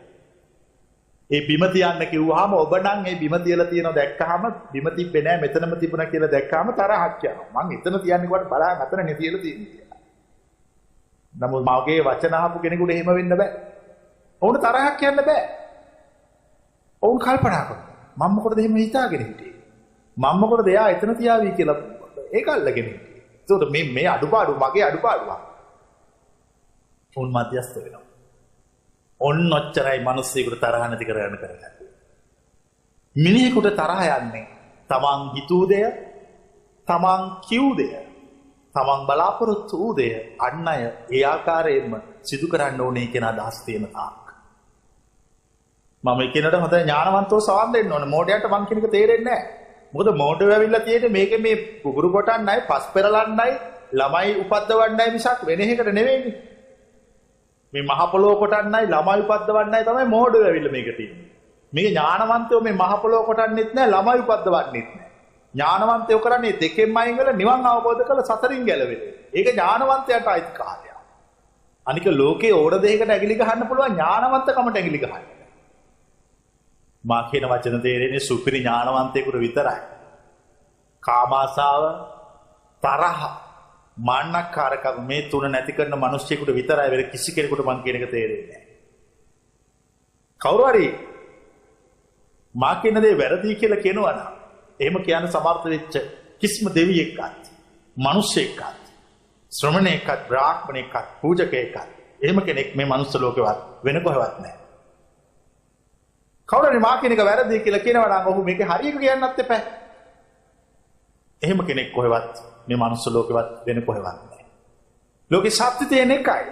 ඒ බිම තියන්න කිව්වහම ඔබ නම් ඒ බිම තියලා තියෙනව දැක්කහම බිම තිබ්බේ නැහැ මෙතනම තිබුණා කියලා දැක්කහම තරහක් යනවා. මං එතන තියන්නේ කොට බලන්න අතනනේ තියලා තියෙන්නේ කියලා. නමුත් මගේ වචන අහපු කෙනෙකුට එහෙම වෙන්න බෑ. ඔවුන්ට තරහක් යන්න බෑ. ඔවුන් කල්පනා කරනවා. මම මොකටද එහෙම හිතාගෙන හිටියේ? මම මොකටද එයා එතන තියාවි කියලා ඒක අල්ලගෙන හිටියේ. ඒකට මේ අඩුපාඩු මගේ අඩුපාඩුවක්. උන් මධ්‍යස්ථ වෙනවා. ඔන්න ඔච්චරයි මිනිස්සුෙකුට තරහ නැති කරගන්න කරගන්න. මිනිහෙකුට තරහ යන්නේ තමන් හිතූ දෙය, තමන් කිව් දෙය, තමන් බලාපොරොත්තු වූ දෙය අන් අය ඒ ආකාරයෙන්ම සිදු කරන්න ඕනේ කියන අදහස් තියෙන තාක්. මම කියනට හොඳ ඥානවන්තව සවන් දෙන්න ඕනේ. මෝඩයට මං කියන එක තේරෙන්නේ නැහැ. මොකද මෝඩයෝ ඇවිල්ලා තියෙන්නේ මේකේ මේ පුගුරු කොටන්නයි, පස් පෙරලන්නයි, ළමයි උපද්දවන්නයි මිසක් වෙන එකකට නෙවෙයිනේ. මේ මහ පොළොව කොටන්නයි, ළමයි උපද්දවන්නයි තමයි මෝඩයෝ ඇවිල්ලා මේක තියෙන්නේ. මේක ඥානවන්තයෝ මේ මහ පොළොව කොටන්නෙත් නැහැ, ළමයි උපද්දවන්නෙත් නැහැ. ඥානවන්තයෝ කරන්නේ දෙකෙන්ම අයින් වෙලා නිවන් අවබෝධ කරලා සතරින් ගැලවෙන්නේ. ඒක ඥානවන්තයාට අයිති කාර්යයක්. අනික ලෝකේ ඕන දෙයකට ඇගිලි ගහන්න පුළුවන් ඥානවන්තකමට ඇගිලි ගහන්න. මා කියන වචන තේරෙන්නේ සුපිරි ඥානවන්තයෙකුට විතරයි. කාමාසාව, තරහ, මාන්නකාරකම මේ තුන නැති කරන මිනිස්සෙකුට විතරයි වෙන කිසි කෙනෙකුට මං කියන එක තේරෙන්නේ නැහැ. කවුරු හරි මා කියන දේ වැරදි කියලා කියනවා නම් එහෙම කියන්න සමර්ථ වෙච්ච කිසිම දෙවියෙක්වත්, මිනිස්සෙක්වත්, ශ්‍රමණයෙක්වත්, බ්‍රාහ්මණයෙක්වත්, පූජකයෙක්වත් එහෙම කෙනෙක් මේ මනුස්ස ලෝකෙවත් වෙන කොහෙවත් නැහැ. කවුරු හරි මා කියන එක වැරදි කියලා කියනවා නම් ඔහු මේකේ හරියක කියන්නත් එපා. එහෙම කෙනෙක් කොහෙවත් මේ මනුස්ස ලෝකෙවත් වෙන කොහෙවත් නැහැ. ලෝකේ සත්‍ය තියෙන එකයි.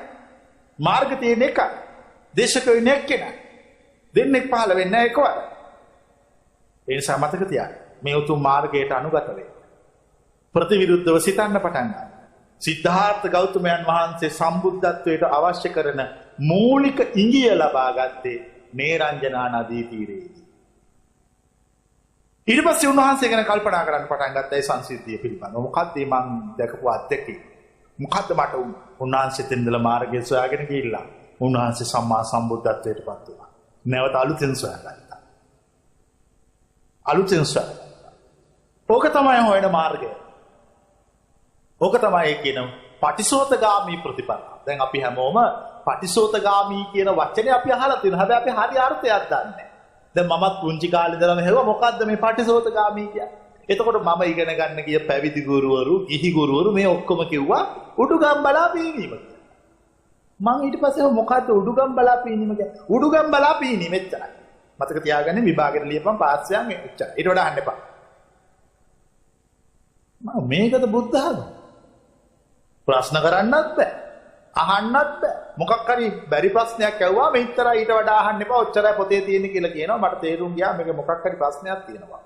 මාර්ග තියෙන එකයි. දේශකයෝ ඉන්නේ එක්කෙනා. දෙන්නෙක් පහළ වෙන්නේ නැහැ එකවර. ඒ නිසා මතක තියාගන්න. මේ උතුම් මාර්ගයට අනුගත වෙන්න. ප්‍රතිවිරුද්ධව සිතන්න පටන් ගන්න. සිද්ධාර්ථ ගෞතමයන් වහන්සේ සම්බුද්ධත්වයට අවශ්‍ය කරන මූලික ඉඟිය ලබා ගත්තේ නේරංජනා නදී තීරයේදී. ඊට පස්සේ උන්වහන්සේ ගැන කල්පනා කරන්න පටන් ගත්තා ඒ සංසිද්ධිය පිළිබඳව. මොකක්ද මං දැකපු අත්දැකීම? මොකද්ද මට උන්වහන්සේට ඉඳලා මාර්ගය සොයාගෙන ගිහිල්ලා උන්වහන්සේ සම්මා සම්බුද්ධත්වයට පත් වුණා. නැවත අලුතෙන් සොයාගත්තා. අලුතෙන් සොයාගත්තා. ඕක තමයි හොයන මාර්ගය. ඕක තමයි කියන පටිසෝතගාමී ප්‍රතිපදාව. දැන් අපි හැමෝම පටිසෝතගාමී කියන වචනේ අපි අහලා තියෙනවා. හැබැයි අපි හරි අර්ථයක් දන්නේ නැහැ. දැන් මමත් පුංචි කාලේ ඉඳලම හෙව්වා මොකද්ද මේ පටිසෝතගාමී කියන්නේ? එතකොට මම ඉගෙන ගන්න ගිය පැවිදි ගුරුවරු, ගිහි ගුරුවරු මේ ඔක්කොම කිව්වා උඩුගම් බලා පීනීම කියලා. මම ඊට පස්සේ මොකද්ද උඩුගම් බලා පීනීම කියන්නේ? උඩුගම් බලා පීනීම එච්චරයි. මතක තියාගන්න විභාගෙට ලියපන් පාස් යන් එච්චරයි. ඊට වඩා අහන්න එපා. මම මේකද බුද්ධ ධර්ම. ප්‍රශ්න කරන්නත් බෑ. අහන්නත් බෑ. මොකක් හරි බැරි ප්‍රශ්නයක් ඇහුවා මෙච්චරයි ඊට වඩා අහන්න එපා. ඔච්චරයි පොතේ තියෙන්නේ කියලා කියනවා. මට තේරුම් ගියා මේක මොකක් හරි ප්‍රශ්නයක් තියෙනවා.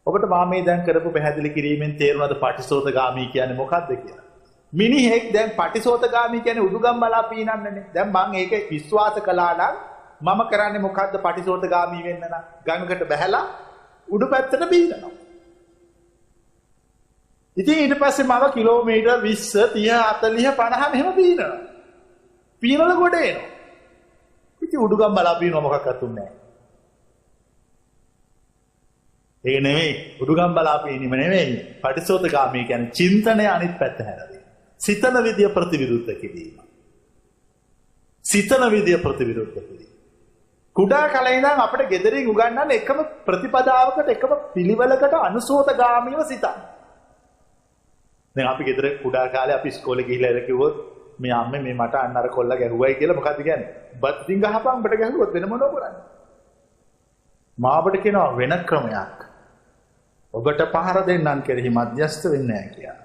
ඔබට මා මේ දැන් කරපු පැහැදිලි කිරීමෙන් තේරුණාද පටිසෝතගාමී කියන්නේ මොකක්ද කියලා? මිනිහෙක් දැන් පටිසෝතගාමී කියන්නේ උඩුගම් බලා පීනන්නනේ. දැන් මම ඒක විශ්වාස කළා නම් මම කරන්නේ මොකද්ද පටිසෝතගාමී වෙන්න නම් ගඟකට බැහැලා උඩු පැත්තට බීනවා. ඉතින් ඊට පස්සේ මම කිලෝමීටර් 20 30 40 50 මෙහෙම බීනවා. පීනල ගොඩ එනවා. ඉතින් උඩුගම් බලා පීනවා මොකක්වත් උන්නේ නැහැ. ඒක නෙමෙයි උඩුගම් බලා පීනීම නෙමෙයි. පටිසෝතගාමී කියන්නේ චින්තනය අනිත් පැත්ත හැරලා. සිතන විදිය ප්‍රතිවිරුද්ධ කිරීම. සිතන විදිය ප්‍රතිවිරුද්ධ කිරීම. කුඩා කාලේ ඉඳන් අපිට ගෙදරින් උගන්වන්නේ එකම ප්‍රතිපදාවකට එකම පිළිවෙලකට අනුසෝතගාමීව සිතන්න. දැන් අපි ගෙදර කුඩා කාලේ අපි ඉස්කෝලේ ගිහිල්ලා ඉර කිව්වොත් මේ අම්මේ මේ මට අන්න අර කොල්ල ගැහුවයි කියලා මොකද්ද කියන්නේ? බත් ඉතින් ගහපන් බට ගැහුවොත් වෙන මොනව කරන්නේ? මාබට කියනවා වෙන ක්‍රමයක්. ඔබට පහර දෙන්නන් කෙරෙහි මධ්‍යස්ථ වෙන්නේ නැහැ කියලා.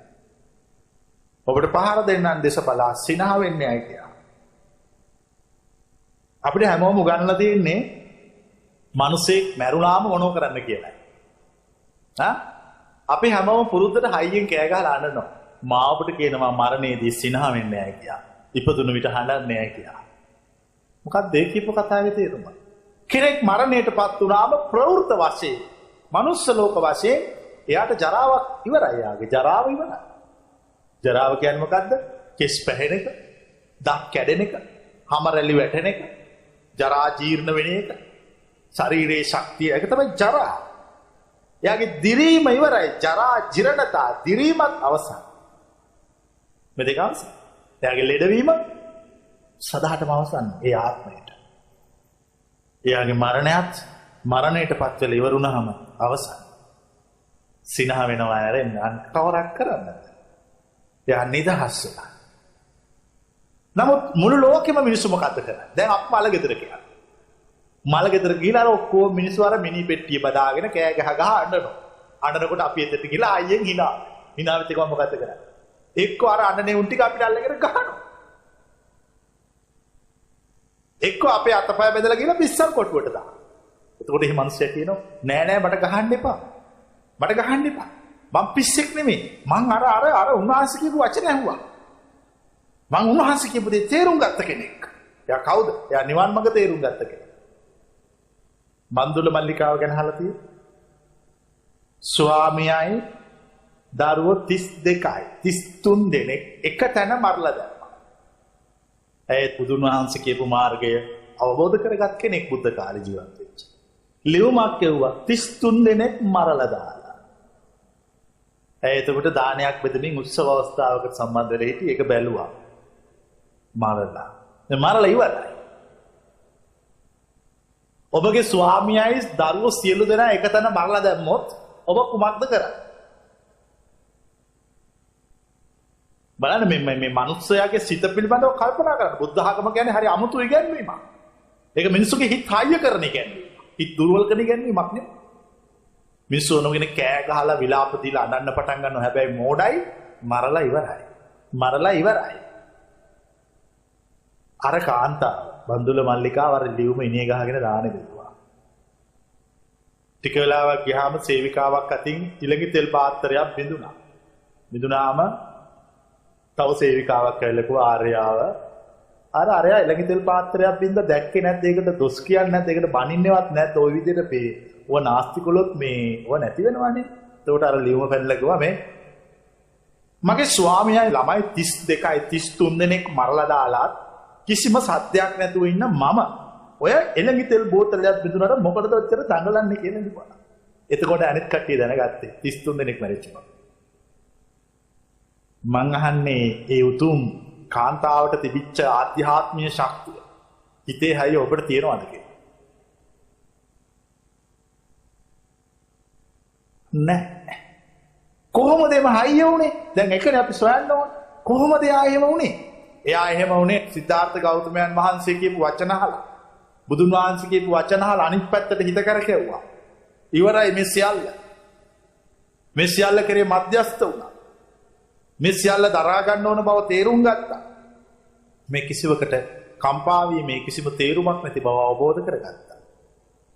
ඔබට පහර දෙන්නන් දෙස බලා සිනහ වෙන්නේ නැහැ කියලා. අපිට හැමෝම උගන්වලා තියෙන්නේ මිනිස්සෙක් මැරුණාම මොනව කරන්න කියලායි. අපි හැමෝම පුරුද්දට හයියෙන් කෑ ගහලා අඬනවා. මාවකට කියනවා මරණයේදී සිනහ වෙන්නේ නැහැ කියලා. ඉපදුණු විට හඬන්නේ නැහැ කියලා. මොකක්ද ඒ කියපු කතාවේ තේරුම? කෙනෙක් මරණයටපත් වුණාම ප්‍රවෘත්ත වශයෙන්, මනුස්ස ලෝක වශයෙන් එයාට ජරාවක් ඉවරයි. යාගේ ජරාව ඉවරයි. ජරාව කියන්නේ මොකද්ද? කෙස් පැහෙන එක, දත් කැඩෙන එක, හම රැලි වැටෙන එක, ජරා ජීර්ණ වෙන එක, ශරීරයේ ශක්තිය ඒක තමයි ජරා. එයාගේ දිරීම ඉවරයි. ජරා ජීර්ණතා දිරීමත් අවසන්. මේ දෙක අවසන්. එයාගේ ලෙඩවීම සදාටම අවසන්. ඒ ආත්මයට. එයාගේ මරණයත් මරණයට පත් වෙලා ඉවර වුණාම අවසන්. සිනහ වෙනවා නැරෙන්න කවරක් කරන්නද? එයා නිදහස් වෙනවා. නමුත් මුළු ලෝකෙම මිනිස්සු මොකද්ද කරන්නේ? දැන් අප මල ගෙදර කියලා. මල ගෙදර ගිහලා ඔක්කොම මිනිස්සු අර මිනි පෙට්ටිය බදාගෙන කෑ ගහ ගහ අඬනවා. අඬනකොට අපි එතෙට ගිහලා අයියෙන් hina. hina වෙච්ච එකම මොකද්ද කරන්නේ? එක්ක අර අඬනේ උන් ටික අපිට අල්ලගෙන ගහනවා. එක්ක අපේ අතපය බෙදලා ගිහලා පිස්සන් කොටුවට දානවා. එතකොට මේ මිනිස්සයා කියනවා නෑ නෑ මට ගහන්න එපා. මට ගහන්න එපා. මං පිස්සෙක් නෙමෙයි. මං අර උන්වහන්සේ කියපු වචන ඇහුවා. මං උන්වහන්සේ කියපු දේ තේරුම් ගත්ත කෙනෙක්. එයා කවුද? එයා නිවන් මඟ තේරුම් ගත්ත කෙනෙක්. මන්දුල මල්ලිකාව ගැන අහලා තියෙන්නේ. ස්වාමියායි දරුවෝ 32යි 33 දෙනෙක් එක තැන මරලා දැම්මා. ඒ බුදුන් වහන්සේ කියපු මාර්ගය අවබෝධ කරගත් කෙනෙක් බුද්ධ කාලේ ජීවත් වෙච්ච. ලියුමක් කියුවා 33 දෙනෙක් මරලා දාලා. එතකොට දානයක් බෙදමින් උත්සව අවස්ථාවකට සම්බන්ධ වෙලා හිටි ඒක බැලුවා. මරලා. දැන් මරලා ඉවරයි. ඔබගේ ස්වාමියායි දරුවෝ සියලු දෙනා එකතැන මරලා දැම්මොත් ඔබ කුමක්ද කරන්නේ? බලන්න මේ මිනිස්සයාගේ සිත පිළිබඳව කල්පනා කරන්න. බුද්ධ ආගම කියන්නේ හරි අමුතු ඉගැන්වීමක්. ඒක මිනිස්සුගේ හිත හයිය කරන ඉගැන්වීමක්. හිත දුර්වල කරන ඉගැන්වීමක් නෙමෙයි. මිනිස්සු ඕනගෙන කෑ ගහලා විලාප දීලා අඬන්න පටන් ගන්නවා. හැබැයි මෝඩයි මරලා ඉවරයි. මරලා ඉවරයි. අර කාන්තාව බන්දුල මල්ලිකාව අර ලියුම ඉනේ ගහගෙන දාන දෙතුවා. ටික වෙලාවක් ගියාම සේවිකාවක් අතින් ඉලඟි තෙල් පාත්‍රයක් බිඳුණා. බිඳුනාම තව සේවිකාවක් ඇවිල්ලා කිව්වා ආර්යාව අරයා ඉලඟි තෙල් පාත්‍රයක් බින්ද දැක්කේ නැද්ද? ඒකට දොස් කියන්නේ නැද්ද? ඒකට බනින්නේවත් නැද්ද? ওই විදිහට ඔය නාස්ති කළොත් ඔය නැති වෙනවනේ. එතකොට අර ලියුම පැනලා කිව්වා මේ මගේ ස්වාමියායි ළමයි 32යි 33 දෙනෙක් මරලා දාලා කිසිම සත්‍යයක් නැතුව ඉන්න මම ඔය එළඟි තෙල් බෝතලයක් බිඳුනට මොකටද ඔච්චර දඟලන්නේ කියලා කිව්වා. එතකොට අනිත් කට්ටිය දැනගත්තේ 33 දෙනෙක් මැරිච්ච බව. මං අහන්නේ ඒ උතුම් කාන්තාවට තිබිච්ච ආධ්‍යාත්මීය ශක්තිය හිතේ හැය ඔබට තියෙනවද කියලා? නැහැ. කොහොමද එම හයිය වුනේ? දැන් එකනේ අපි සොයන්න ඕනේ. කොහොමද එයා එහෙම වුනේ? එයා එහෙම වුනේ සිද්ධාර්ථ ගෞතමයන් වහන්සේ කියපු වචන අහලා. බුදුන් වහන්සේ කියපු වචන අහලා අනිත් පැත්තට හිත කරකෙව්වා. ඉවරයි මේ සියල්ල. මේ සියල්ල කරේ මධ්‍යස්ත වුණා. මේ සියල්ල දරා ගන්න ඕන බව තේරුම් ගත්තා. මේ කිසිවකට කම්පා වීමේ කිසිම තේරුමක් නැති බව අවබෝධ කරගත්තා.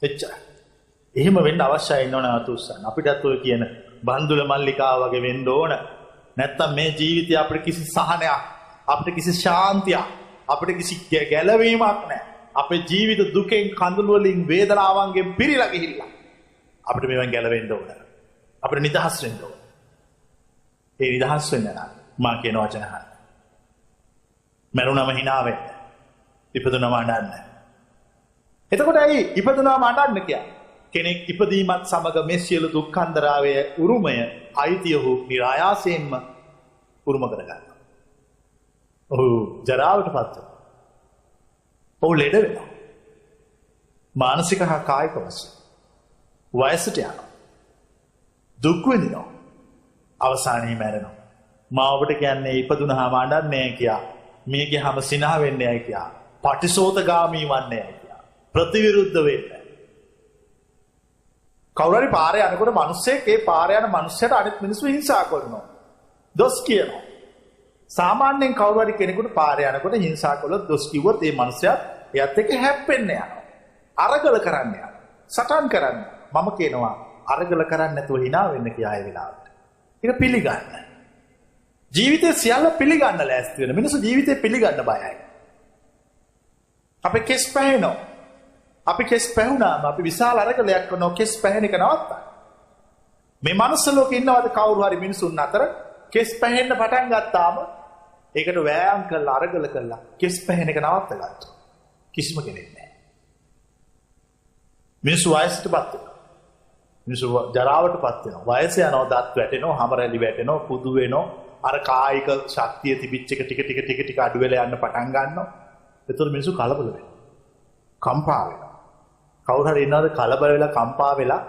එච්චරයි. එහෙම වෙන්න අවශ්‍යයි නෝනා අතුස්සන්. අපිටත් ඔය කියන බන්දුල මල්ලිකාව වගේ වෙන්න ඕන. නැත්තම් මේ ජීවිතය අපිට කිසි සහනයක්, අපිට කිසි ශාන්තියක්, අපිට කිසි ගැලවීමක් නැහැ. අපේ ජීවිත දුකෙන්, කඳුළු වලින්, වේදනාවන්ගෙන් පිරීලා ගිහිල්ලා අපිට මේවෙන් ගැලවෙන්න ඕන. අපිට නිදහස් වෙන්න ඕන. ඒ නිදහස් වෙන්න නම් මා කියන වචන අහන්න. මරුණම hina වෙන්න. ඉපදුනම අඬන්න. එතකොට ඇයි ඉපදුනම අඬන්න කියන්නේ? කෙනෙක් ඉපදීමත් සමග මේ සියලු දුක්ඛන්දරාවයේ උරුමය, අයිතිය හෝ නිරායාසයෙන්ම උරුම කරගන්නවා. ඔහු ජරාවටපත් වෙනවා. ඔහු ලෙඩ වෙනවා. මානසික හා කායික වශයෙන් වයසට යනවා. දුක් විඳිනවා. අවසානයේ මැරෙනවා. මා ඔබට කියන්නේ ඉපදුනහම අඬන්නේ කියා. මිය ගියාම සිනහ වෙන්නේ නැහැ කියා. පටිසෝතගාමී වන්නේ නැහැ කියා. ප්‍රතිවිරුද්ධ වෙන්නේ. කවුරු හරි පාරේ යනකොට මිනිස්සෙක් ඒ පාරේ යන මිනිස්සයාට අනිත් මිනිස්සු හිංසා කරනවා. දොස් කියනවා. සාමාන්‍යයෙන් කවුරු හරි කෙනෙකුට පාරේ යනකොට හිංසා කළොත් දොස් කිව්වොත් ඒ මිනිස්සයා එයත් එක්ක හැප්පෙන්න යනවා. අරගල කරන්න යනවා. සටන් කරන්න. මම කියනවා අරගල කරන්නේ නැතුව hina වෙන්න කියලා ඒ වෙලාවට. ඒක පිළිගන්න. ජීවිතේ සියල්ල පිළිගන්න ලෑස්ති වෙන. මිනිස්සු ජීවිතේ පිළිගන්න බයයි. අපේ කෙස් පැහැෙනවා. අපි කෙස් පැහුණාම අපි විශාල අරගලයක් කරනවා කෙස් පැහැෙන එක නවත්තන්න. මේ මනුස්ස ලෝකේ ඉන්නවද කවුරු හරි මිනිසුන් අතර කෙස් පැහැෙන්න පටන් ගත්තාම ඒකට වෑයම් කරලා අරගල කරලා කෙස් පැහැෙන එක නවත්ත ගන්නවා. කිසිම කෙනෙක් නැහැ. මිනිස්සු වයසටපත් වෙනවා. මිනිස්සු ජරාවටපත් වෙනවා. වයස යනවා, දත් වැටෙනවා, හම රැලි වැටෙනවා, කුදු වෙනවා. අර කායික ශක්තිය තිබිච්ච එක ටික අඩු වෙලා යන්න පටන් ගන්නවා. ඒතකොට මිනිස්සු කලබල වෙනවා. කම්පා වෙනවා. කවුරු හරි ඉන්නවද කලබල වෙලා කම්පා වෙලා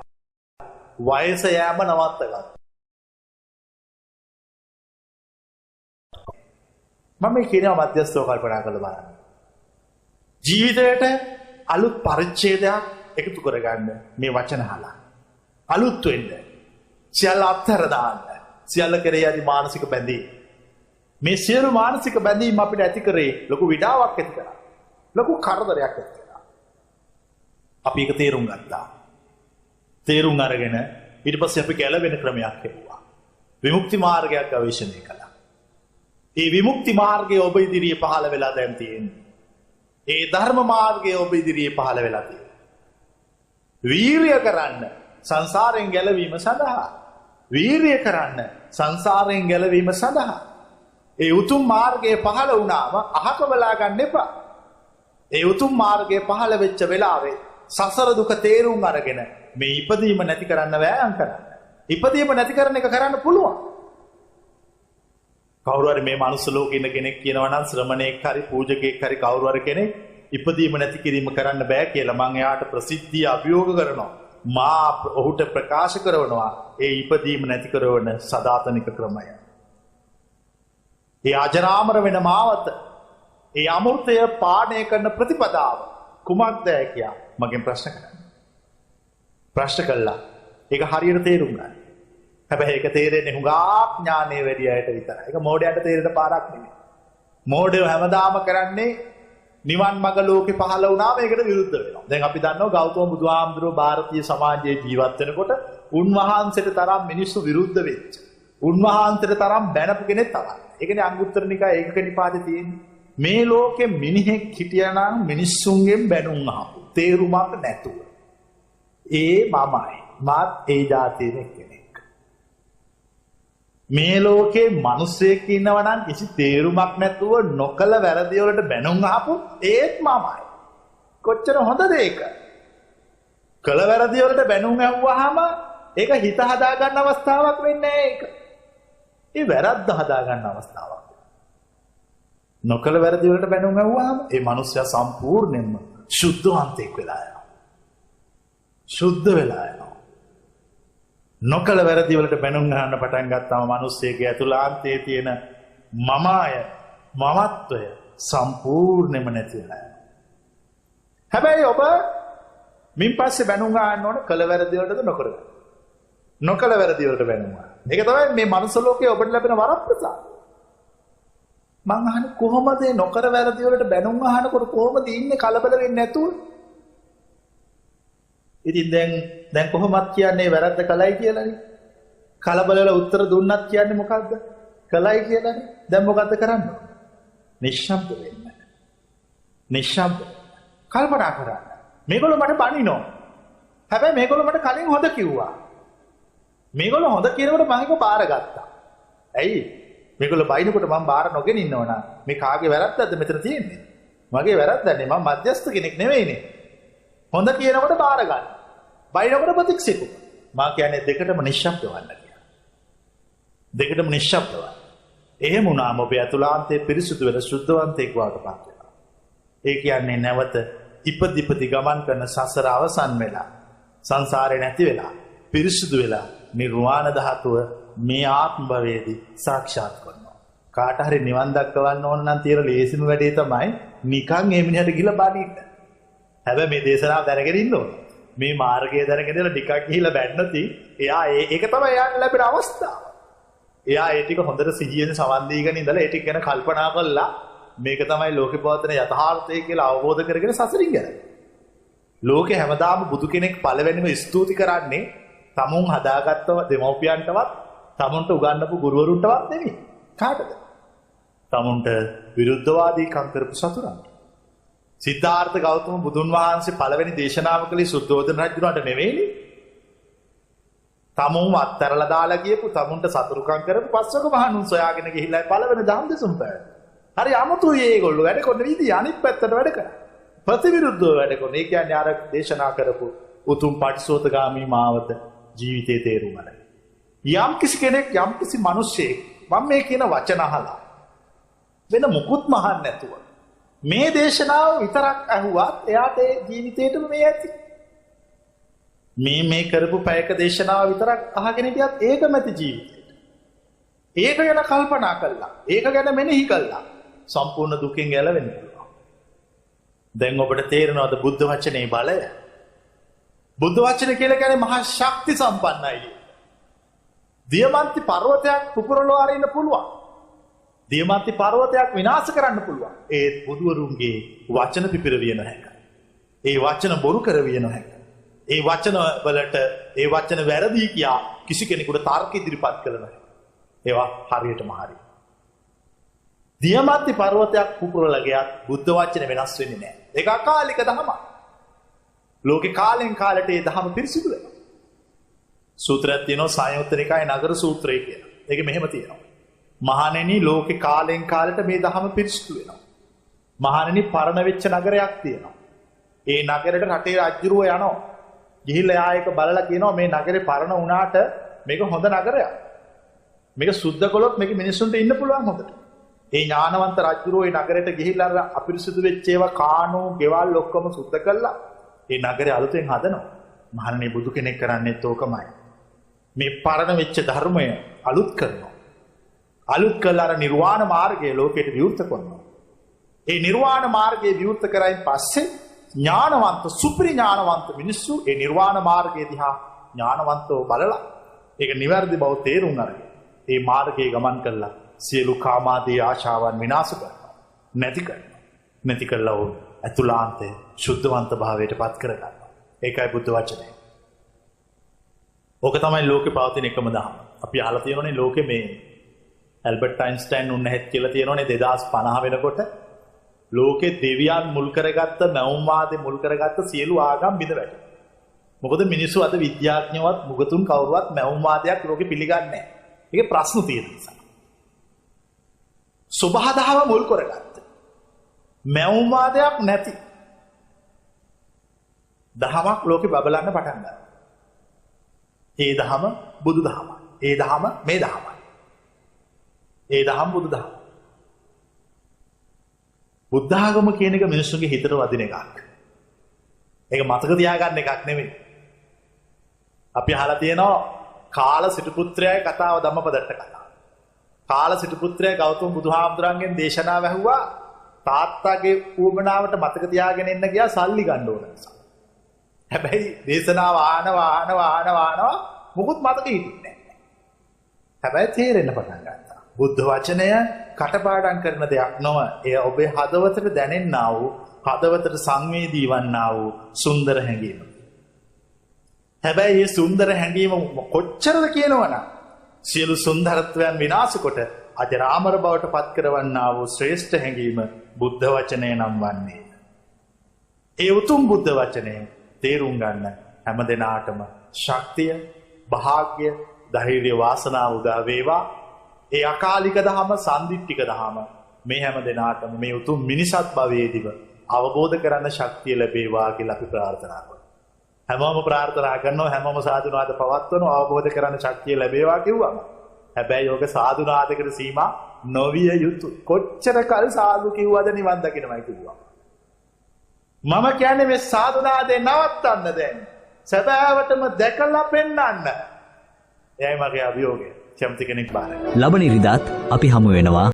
වයස යෑම නවත්තගත්තා? මම මේ කියනවා මධ්‍යස්ථව කල්පනා කරලා බලන්න. ජීවිතයට අලුත් පරිච්ඡේදයක් එකතු කරගන්න මේ වචන අහලා. අලුත් වෙන්න. සියල්ල අත්හැර දාන්න. සියල්ල කරේ යදි මානසික බැඳීම්. මේ සියලු මානසික බැඳීම් අපිට ඇති කරේ ලොකු විඩාවක් ඇති කරා. ලොකු කරදරයක් ඇති කරා. අපි ඒක තේරුම් ගත්තා. තේරුම් අරගෙන ඊට පස්සේ අපි ගැලවෙන ක්‍රමයක් හේතුවා. විමුක්ති මාර්ගයක් ගවේෂණය කළා. ඒ විමුක්ති මාර්ගය ඔබ ඉදිරියේ පහළ වෙලා දැන් තියෙන්නේ. ඒ ධර්ම මාර්ගය ඔබ ඉදිරියේ පහළ වෙලා තියෙන්නේ. වීරිය කරන්න සංසාරයෙන් ගැලවීම සඳහා. වීරිය කරන්න සංසාරයෙන් ගැලවීම සඳහා. ඒ උතුම් මාර්ගයේ පහළ වුණාම අහක බලා ගන්න එපා. ඒ උතුම් මාර්ගයේ පහළ වෙච්ච වෙලාවේ සසර දුක තේරුම් අරගෙන මේ ඉපදීම නැති කරන්න වෑයම් කරන්න. ඉපදීම නැති කරන එක කරන්න පුළුවන්. කවුරු හරි මේ මනුස්ස ලෝකේ ඉන්න කෙනෙක් කියනවා නම් ශ්‍රමණේක් හරි පූජකෙක් හරි කවුරු හරි කෙනෙක් ඉපදීම නැති කිරීම කරන්න බෑ කියලා මම එයාට ප්‍රසිද්ධිය අභියෝග කරනවා. මා ඔහුට ප්‍රකාශ කරනවා ඒ ඉපදීම නැති කරන සදාතනික ක්‍රමය. ඒ අජරාමර වෙන මාවත, ඒ අමෘතය පානය කරන ප්‍රතිපදාව කුමක්ද කියා මගෙන් ප්‍රශ්න කරනවා. ප්‍රශ්න කළා. ඒක හරියට තේරුම් ගන්න. හැබැයි ඒක තේරෙන්නේ හුඟක් ඥානයේ වැඩි අයට විතරයි. ඒක මෝඩයට තේරෙන පාරක් නෙමෙයි. මෝඩයෝ හැමදාම කරන්නේ නිවන් මඟ ලෝකේ පහළ වුණාම ඒකට විරුද්ධ වෙනවා. දැන් අපි දන්නවා ගෞතම බුදුහාමුදුරුවෝ ಭಾರತೀಯ සමාජයේ ජීවත් වෙනකොට උන්වහන්සේට තරම් මිනිස්සු විරුද්ධ වෙච්ච. උන්වහන්සේට තරම් බැනපු කෙනෙක් තමයි. ඒකනේ අංගුත්තර නිකාය ඒකක නිපාතේ තියෙන්නේ. මේ ලෝකෙ මිනිහෙක් හිටියානම් මිනිස්සුන්ගෙන් බැනුම් අහපු. තේරුමක් නැතුව. ඒ මමයි. මාත් ඒ જાතියේ කෙනෙක්. මේ ලෝකේ මිනිස්සෙක් ඉන්නවා නම් කිසි තේරුමක් නැතුව නොකල වැරදි වලට බැනුම් අහපු ඒත් මමයි. කොච්චර හොඳද ඒක? කල වැරදි වලට බැනුම් අහුවාම ඒක හිත හදා ගන්න අවස්ථාවක් වෙන්නේ නැහැ ඒක. ඒ වැරද්ද හදා ගන්න අවස්ථාවක්. නොකල වැරදි වලට බැනුම් අහුවාම ඒ මිනිස්සයා සම්පූර්ණයෙන්ම සුද්ධවන්තයෙක් වෙලා යනවා. සුද්ධ වෙලා යනවා. නොකල වැරදි වලට බැනුම් අහන්න පටන් ගත්තාම මිනිස්සෙගේ ඇතුළාන්තයේ තියෙන මමය, මමත්වය සම්පූර්ණයෙන්ම නැති වෙලා යනවා. හැබැයි ඔබ මින් පස්සේ බැනුම් අහන්න ඕන කල වැරදි වලටද නොකරද? නොකල වැරදි වලට බැනුම් අහන්න. ඒක තමයි මේ මනුස්ස ලෝකයේ ඔබට ලැබෙන වරප්‍රසාද. මං අහන්නේ කොහොමද නොකර වැරදි වලට බැනුම් අහනකොට කොහොමද ඉන්නේ කලබල වෙන්නේ නැතුව? ඉතින් දැන් කොහොමද කියන්නේ වැරද්ද කළයි කියලානේ? කලබල වෙලා උත්තර දුන්නත් කියන්නේ මොකද්ද? කළයි කියලානේ. දැන් මොකද්ද කරන්නේ? නිශ්ශබ්ද වෙන්න. නිශ්ශබ්ද. කල්පනා කරන්න. මේගොල්ලෝ මට බනිනවා. හැබැයි මේගොල්ලෝ මට කලින් හොඳ කිව්වා. මේගොල්ලෝ හොඳ කියනකොට මම ඒක බාරගත්තා. ඇයි? මේගොල්ලෝ බයිනකොට මම බාර නොගෙන ඉන්නවනම් මේ කාගේ වැරද්දක්ද මෙතන තියෙන්නේ? මගේ වැරද්දන්නේ මම මධ්‍යස්ථ කෙනෙක් නෙවෙයිනේ. හොඳ කියනකොට බාර ගන්න. බයිනකොට ප්‍රතික්ෂේප. මා කියන්නේ දෙකටම නිශ්ශබ්ද වන්න කියලා. දෙකටම නිශ්ශබ්ද වන්න. එහෙම වුණාම ඔබ ඇතුළාන්තයේ පිරිසුදු වෙන සුද්ධවන්තයෙක් වඩපත් වෙනවා. ඒ කියන්නේ නැවත ඉපදිපදි ගමන් කරන සසර අවසන් වෙලා සංසාරේ නැති වෙලා පිරිසුදු වෙලා නිර්වාණ ධාතුව මේ ආත්ම භවයේදී සාක්ෂාත් කරනවා. කාට හරි නිවන් දක්වන්න ඕන නම් තියෙන ලේසිම වැඩේ තමයි නිකන් මේ මිනිහට ගිහලා බණින්න. හැබැයි මේ දේශනාව දැනගෙන ඉන්න ඕනේ. මේ මාර්ගය දැනගෙන ඉඳලා ටිකක් ගිහිල්ලා බැන්නොති එයා ඒක තමයි යාන්න ලැබෙන අවස්ථාව. එයා ඒ ටික හොඳට සිහියෙන් සවන් දීගෙන ඉඳලා ඒ ටික ගැන කල්පනා කළා මේක තමයි ලෝකේ පවතින යථාර්ථය කියලා අවබෝධ කරගෙන සසරින් ගැලවෙන්න. ලෝකේ හැමදාම බුදු කෙනෙක් පළවෙනිම ස්තුති කරන්නේ තමුන් හදාගත්තව දෙමව්පියන්ටවත් තමුන්ට උගන්වපු ගුරුවරුන්ටවත් නෙමෙයි. කාටද? තමුන්ට විරුද්ධවාදී කම් කරපු සතුරන්ට. සිද්ධාර්ථ ගෞතම බුදුන් වහන්සේ පළවෙනි දේශනාව කළේ සුද්ධෝදන රජුන්ට නෙවෙයිනේ. තමුන් අත්තරලා දාලා ගියපු තමුන්ට සතුරුකම් කරපු පස්වක මහණුන් සොයාගෙන ගිහිල්ලා පළවෙනි දහම් දෙසුම් පැවැත්. හරි අමුතුයි ඒගොල්ලෝ වැඩ කරන විදිහ අනිත් පැත්තට වැඩ කරා. ප්‍රතිවිරුද්ධව වැඩ කරන. ඒ කියන්නේ අර දේශනා කරපු උතුම් පටිසෝතගාමී මාවත ජීවිතේ තේරුම ගන්න. යම් කිසි කෙනෙක් යම් කිසි මිනිසෙක් මම මේ කියන වචන අහලා වෙන මුකුත් මහන්න නැතුව මේ දේශනාව විතරක් අහුවත් එයාට ඒ ජීවිතේටම මේ ඇති. මේ කරපු පැයක දේශනාව විතරක් අහගෙන හිටියත් ඒක මැති ජීවිතේට. ඒක ගැන කල්පනා කළා. ඒක ගැන මෙනෙහි කළා. සම්පූර්ණ දුකින් ගැලවෙන්න පුළුවන්. දැන් ඔබට තේරෙනවද බුද්ධ වචනේ බලය? බුද්ධ වචන කියලා කියන්නේ මහා ශක්ති සම්පන්නයි. දියමන්ති පර්වතයක් පුපුරලා අරින්න පුළුවන්. දියමන්ති පර්වතයක් විනාශ කරන්න පුළුවන්. ඒත් බුදුවරුන්ගේ වචන පිපිරවිය නොහැක. ඒ වචන බොරු කරවිය නොහැක. ඒ වචන වලට ඒ වචන වැරදි කියා කිසි කෙනෙකුට තර්ක ඉදිරිපත් කළ නැහැ. ඒවා හරියටම හරි. දියමන්ති පර්වතයක් පුපුරලා ගියත් බුද්ධ වචන වෙනස් වෙන්නේ නැහැ. ඒක අකාලික ධර්මයක්. ලෝකේ කාලෙන් කාලට ඒ ධර්ම පිරිසිදු වෙනවා. සූත්‍රයක් තියෙනවා සංයුත්ත නිකායේ නගර සූත්‍රය කියලා. ඒක මෙහෙම තියෙනවා. මහණෙනි ලෝකේ කාලෙන් කාලට මේ ධර්ම පිරිසිදු වෙනවා. මහණෙනි පරණ වෙච්ච නගරයක් තියෙනවා. ඒ නගරෙට රටේ රජුරුව යනවා. ගිහිල්ලා යායක බලලා කියනවා මේ නගරේ පරණ වුණාට මේක හොඳ නගරයක්. මේක සුද්ධ කළොත් මේක මිනිස්සුන්ට ඉන්න පුළුවන් හොඳට. ඒ ඥානවන්ත රජුරුව ඒ නගරෙට ගිහිල්ලා අපිරිසිදු වෙච්ච ඒවා කාණු, ගෙවල් ඔක්කොම සුද්ධ කළා. ඒ නගරය අලුතෙන් හදනවා. මහණෙනි බුදු කෙනෙක් කරන්නේත් ඕකමයි. මේ පරණ වෙච්ච ධර්මය අලුත් කරනවා. අලුත් කළා අර නිර්වාණ මාර්ගය ලෝකෙට විවෘත කරනවා. ඒ නිර්වාණ මාර්ගය විවෘත කරයින් පස්සේ ඥානවන්ත සුපිරි ඥානවන්ත මිනිස්සු ඒ නිර්වාණ මාර්ගය දිහා ඥානවන්තව බලලා ඒක නිවැරදි බව තේරුම් අරගෙන ඒ මාර්ගයේ ගමන් කළා සියලු කාමාදී ආශාවන් විනාශ කරනවා. නැති කළා වුන් අතුලාන්තය ශුද්ධවන්ත භාවයට පත් කරගන්නවා. ඒකයි බුද්ධ වචනය. ඕක තමයි ලෝකේ පවතින එකම දහම. අපි අහලා තියෙනෝනේ ලෝකේ මේ ඇල්බර්ට් අයින්ස්ටයින් උන්නහෙත් කියලා තියෙනෝනේ 2050 වෙනකොට ලෝකේ දෙවියන් මුල් කරගත්ත මෞම්වාදේ මුල් කරගත්ත සියලු ආගම් බිඳ වැටෙනවා. මොකද මිනිස්සු අද විද්‍යාඥයවත් මුගතුන් කවුරුවත් මෞම්වාදයක් ලෝකෙ පිළිගන්නේ නැහැ. ඒකේ ප්‍රශ්න තියෙන නිසා. සබහාදහව මුල් කරගත්ත මෞම්වාදයක් නැති දහමක් ලෝකෙ බබලන්න පටන් ගන්නවා. ඒ දහම බුදු දහමයි. ඒ දහම මේ දහමයි. ඒ දහම බුදු දහම. බුද්ධ ආගම කියන එක මිනිස්සුන්ගේ හිතට වදින එකක්. ඒක මතක තියාගන්න එකක් නෙමෙයි. අපි අහලා තියෙනවා කාල සිටුපුත්‍රයාගේ කතාව ධම්මපදට්ට කතාව. කාල සිටුපුත්‍රයා ගෞතම බුදුහාමුදුරන්ගෙන් දේශනාව ඇහුවා තාත්තාගේ ඌමනාවට මතක තියාගෙන ඉන්න ගියා සල්ලි ගන්න ඕන නිසා. හැබැයි දේශනාව ආනවා මොකුත් මතක හිටින්නේ නැහැ. හැබැයි තේරෙන්න පටන් ගත්තා. බුද්ධ වචනය කටපාඩම් කරන දෙයක් නොව එය ඔබේ හදවතට දැනෙන්නා වූ හදවතට සංවේදී වන්නා වූ සුන්දර හැඟීම. හැබැයි මේ සුන්දර හැඟීම කොච්චරද කියනවනම් සියලු සුන්දරත්වයන් විනාශ කොට අජරාමර බවට පත් කරවන්නා වූ ශ්‍රේෂ්ඨ හැඟීම බුද්ධ වචනය නම් වන්නේ. ඒ උතුම් බුද්ධ වචනය තේරුම් ගන්න හැම දිනාටම ශක්තිය, භාග්‍ය, ධෛර්ය, වාසනාව උදා වේවා. ඒ අකාලික දහම සම්දිට්ඨික දහම මේ හැම දිනාටම මේ උතුම් මිනිසත් භවයේදීව අවබෝධ කරගන්න ශක්තිය ලැබේවා කියලා අපි ප්‍රාර්ථනා කරමු. හැමෝම ප්‍රාර්ථනා කරනවා හැමෝම සාදුනාද පවත්වනවා අවබෝධ කරගන්න ශක්තිය ලැබේවා කිව්වම. හැබැයි යෝග සාදුනාදකට සීමා නොවිය යුතුය. කොච්චර කල් සාදු කිව්වද නිවන් දකින්නමයි කිව්වා. මම කියන්නේ මේ සාදුනාදේ නවත්තන්න දැන්. සැබෑවටම දැකලා පෙන්වන්න. එයයි මගේ අභියෝගය. කැමති කෙනෙක් බාරයි. ලබන ඉරිදාත් අපි හමු වෙනවා